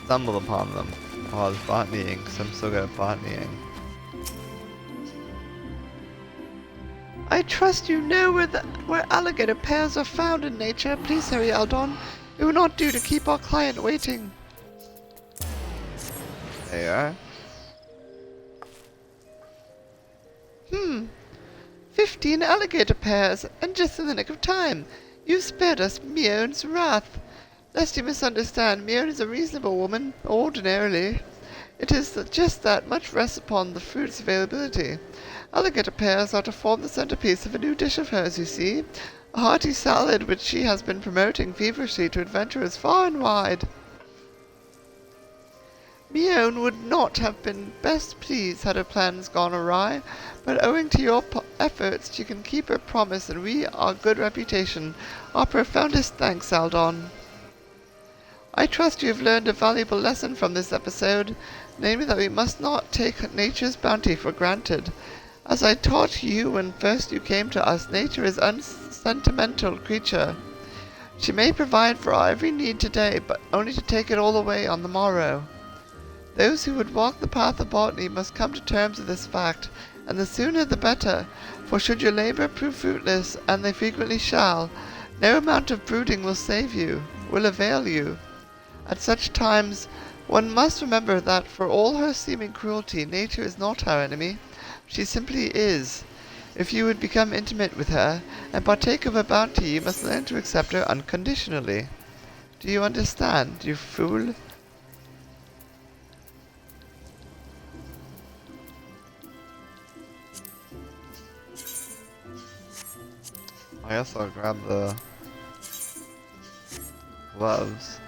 stumbled upon them while I was botanying, because I'm so good at botanying. I trust you know where alligator pears are found in nature. Please hurry, Aldon. It will not do to keep our client waiting. There you are. 15 alligator pears, and just in the nick of time. You spared us Mion's wrath. Lest you misunderstand, Mion is a reasonable woman, ordinarily. It is just that much rests upon the fruit's availability. Alligator pears are to form the centerpiece of a new dish of hers, you see. A hearty salad which she has been promoting feverishly to adventurers far and wide. Mione would not have been best pleased had her plans gone awry, but owing to your efforts she can keep her promise and we, our good reputation, our profoundest thanks, Aldon. I trust you have learned a valuable lesson from this episode, namely that we must not take nature's bounty for granted. As I taught you when first you came to us, nature is an unsentimental creature. She may provide for our every need today, but only to take it all away on the morrow. Those who would walk the path of botany must come to terms with this fact, and the sooner the better, for should your labor prove fruitless, and they frequently shall, no amount of brooding will avail you. At such times, one must remember that for all her seeming cruelty, nature is not our enemy. She simply is. If you would become intimate with her, and partake of her bounty, you must learn to accept her unconditionally. Do you understand, you fool? I guess I'll grab the gloves.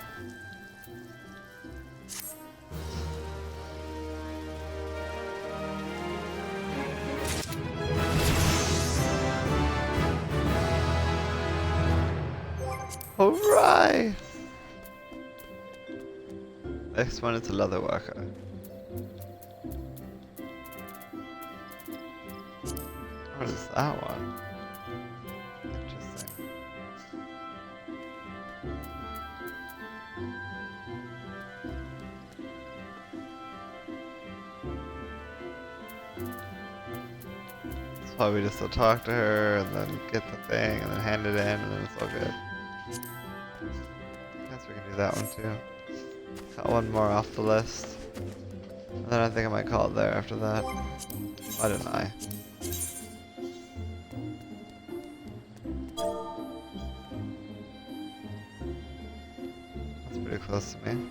Hooray! Next one is a leather worker. What is that one? Interesting. That's why we just still talk to her and then get the thing and then hand it in and then it's all good. Guess we can do that one too. Got one more off the list. And then I think I might call it there after that. Why didn't I? That's pretty close to me.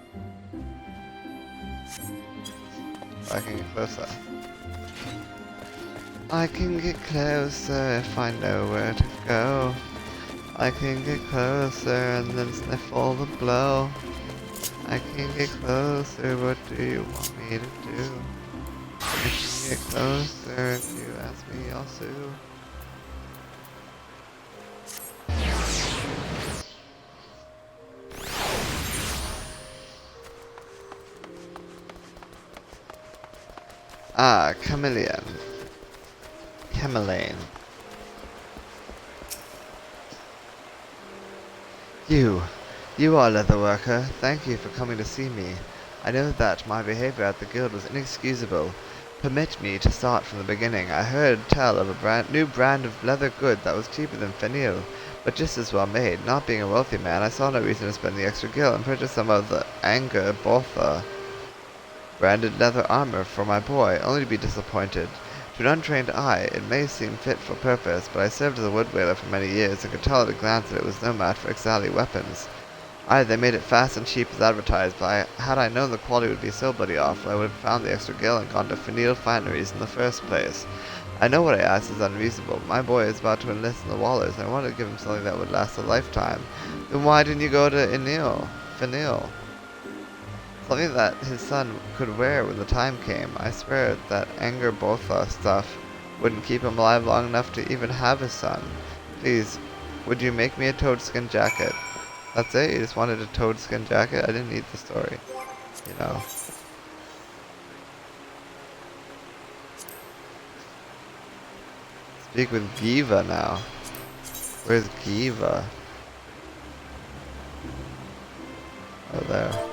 I can get closer. I can get closer if I know where to go. I can get closer and then sniffle the blow. I can get closer, what do you want me to do? I can get closer if you ask me, I'll sue. Ah, chameleon. Chameleon. You are leather worker. Thank you for coming to see me. I know that my behavior at the guild was inexcusable. Permit me to start from the beginning. I heard tell of a new brand of leather good that was cheaper than fennel, but just as well made. Not being a wealthy man, I saw no reason to spend the extra gil and purchase some of the Anger Botha branded leather armor for my boy, only to be disappointed. To an untrained eye, it may seem fit for purpose, but I served as a wood whaler for many years and could tell at a glance that it was no match for Ixali weapons. Aye, they made it fast and cheap as advertised, but had I known the quality would be so bloody awful, I would have found the extra gil and gone to fennel fineries in the first place. I know what I ask is unreasonable. My boy is about to enlist in the Wallers, and I wanted to give him something that would last a lifetime. Then why didn't you go to fennel? Something that his son could wear when the time came. I swear that Anger Botha stuff wouldn't keep him alive long enough to even have a son. Please, would you make me a toadskin jacket? That's it? You just wanted a toadskin jacket? I didn't need the story. You know. Speak with Giva now. Where's Giva? Oh, there.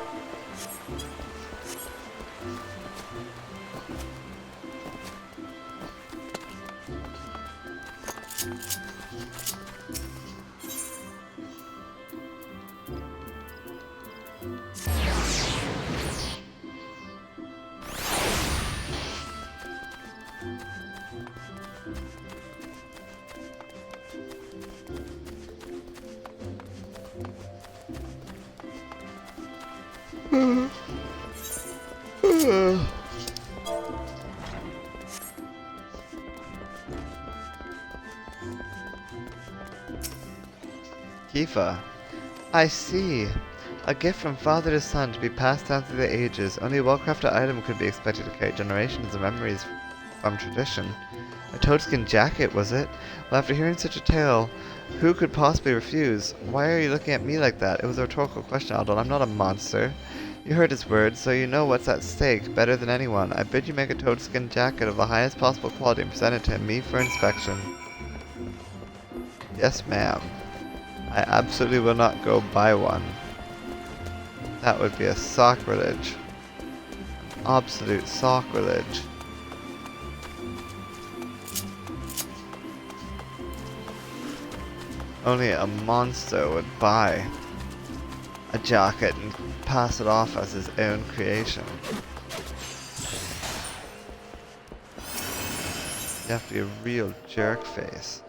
Kifa. I see. A gift from father to son to be passed down through the ages. Only a well-crafted item could be expected to carry generations of memories from tradition. A toadskin jacket, was it? Well, after hearing such a tale, who could possibly refuse? Why are you looking at me like that? It was a rhetorical question, Aldon. I'm not a monster. You heard his words, so you know what's at stake better than anyone. I bid you make a toadskin jacket of the highest possible quality and present it to me for inspection. Yes, ma'am. I absolutely will not go buy one. That would be a sacrilege. Absolute sacrilege. Only a monster would buy a jacket and pass it off as his own creation. You have to be a real jerk face.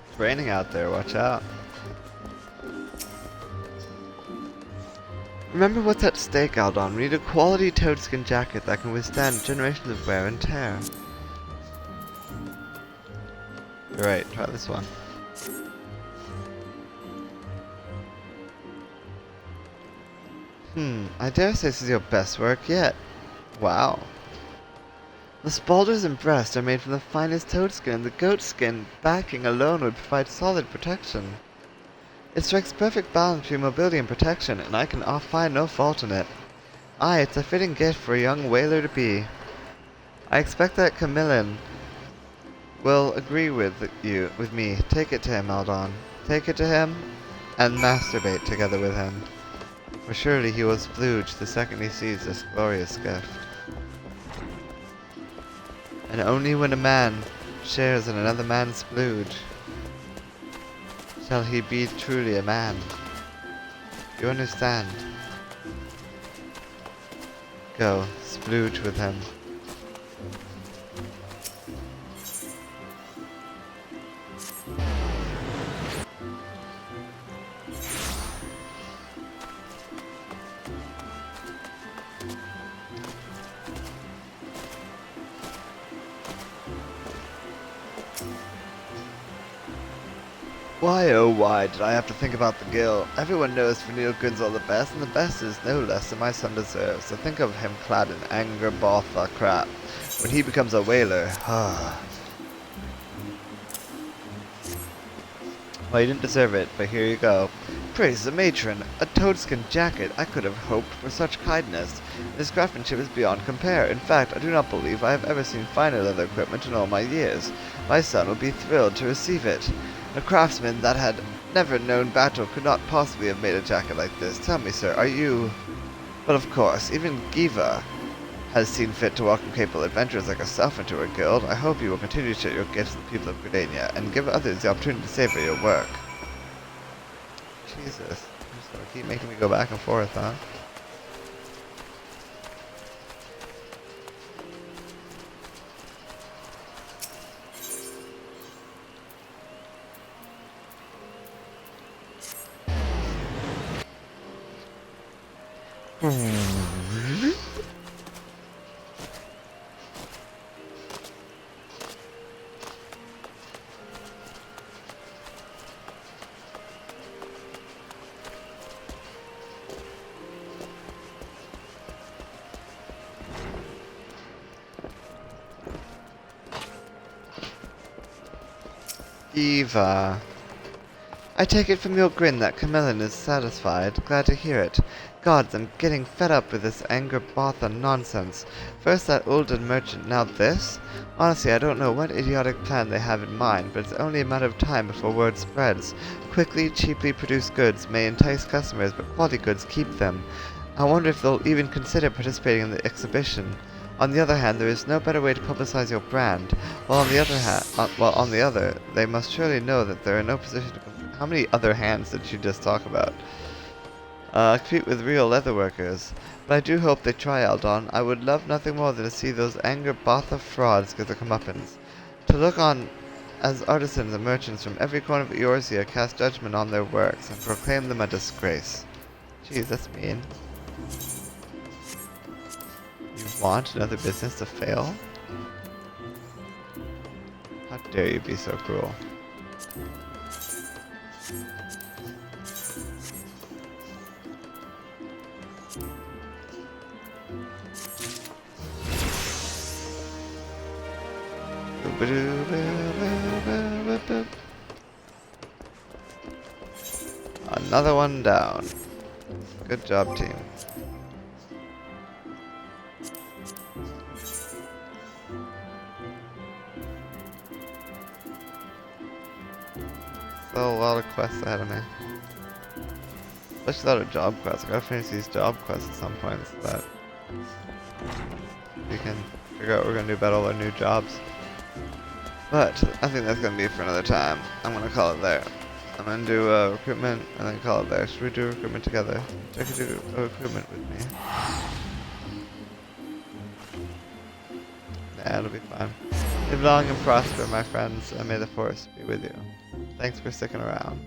It's raining out there, watch out. Remember what's at stake, Aldon. We need a quality toadskin jacket that can withstand generations of wear and tear. You're right, try this one. I dare say this is your best work yet. Wow. The spaulders and breast are made from the finest toadskin, and the goatskin backing alone would provide solid protection. It strikes perfect balance between mobility and protection, and I can find no fault in it. Aye, it's a fitting gift for a young whaler to be. I expect that Camillin will agree with me. Take it to him, Aldon. Take it to him, and masturbate together with him. For surely he will splooge the second he sees this glorious gift. And only when a man shares in another man's splooge shall he be truly a man. You understand? Go, splooge with him. Why, oh why, did I have to think about the gill? Everyone knows Vanille Good's all the best, and the best is no less than my son deserves. So think of him clad in anger, botha crap. When he becomes a whaler, Well, you didn't deserve it, but here you go. Praise the matron, a toadskin jacket. I could have hoped for such kindness. This craftsmanship is beyond compare. In fact, I do not believe I have ever seen finer leather equipment in all my years. My son would be thrilled to receive it. A craftsman that had never known battle could not possibly have made a jacket like this. Tell me, sir, are you... Well, of course, even Giva has seen fit to welcome capable adventurers like yourself into her guild. I hope you will continue to share your gifts to the people of Gridania and give others the opportunity to savor your work. Jesus. You're just gonna keep making me go back and forth, huh? Eva. I take it from your grin that Camillin is satisfied. Glad to hear it. Gods, I'm getting fed up with this anger Botha nonsense. First that Ulden merchant, now this? Honestly, I don't know what idiotic plan they have in mind, but it's only a matter of time before word spreads. Quickly, cheaply produced goods may entice customers, but quality goods keep them. I wonder if they'll even consider participating in the exhibition. On the other hand, there is no better way to publicize your brand. While on the other, they must surely know that they're in no position to compete. How many other hands did she just talk about? Compete with real leatherworkers. But I do hope they try, Aldon. I would love nothing more than to see those Anger Botha frauds get their comeuppance. To look on as artisans and merchants from every corner of Eorzea cast judgment on their works and proclaim them a disgrace. Jeez, that's mean. You want another business to fail? How dare you be so cruel? Another one down. Good job, team. Still a lot of quests ahead of me. Especially a lot of job quests. I gotta finish these job quests at some point so that we can figure out what we're gonna do about all our new jobs. But I think that's gonna be for another time. I'm gonna call it there. I'm gonna do recruitment and then call it there. Should we do recruitment together? Check do recruitment with me. Nah, it'll be fine. Live long and prosper, my friends, and may the force be with you. Thanks for sticking around.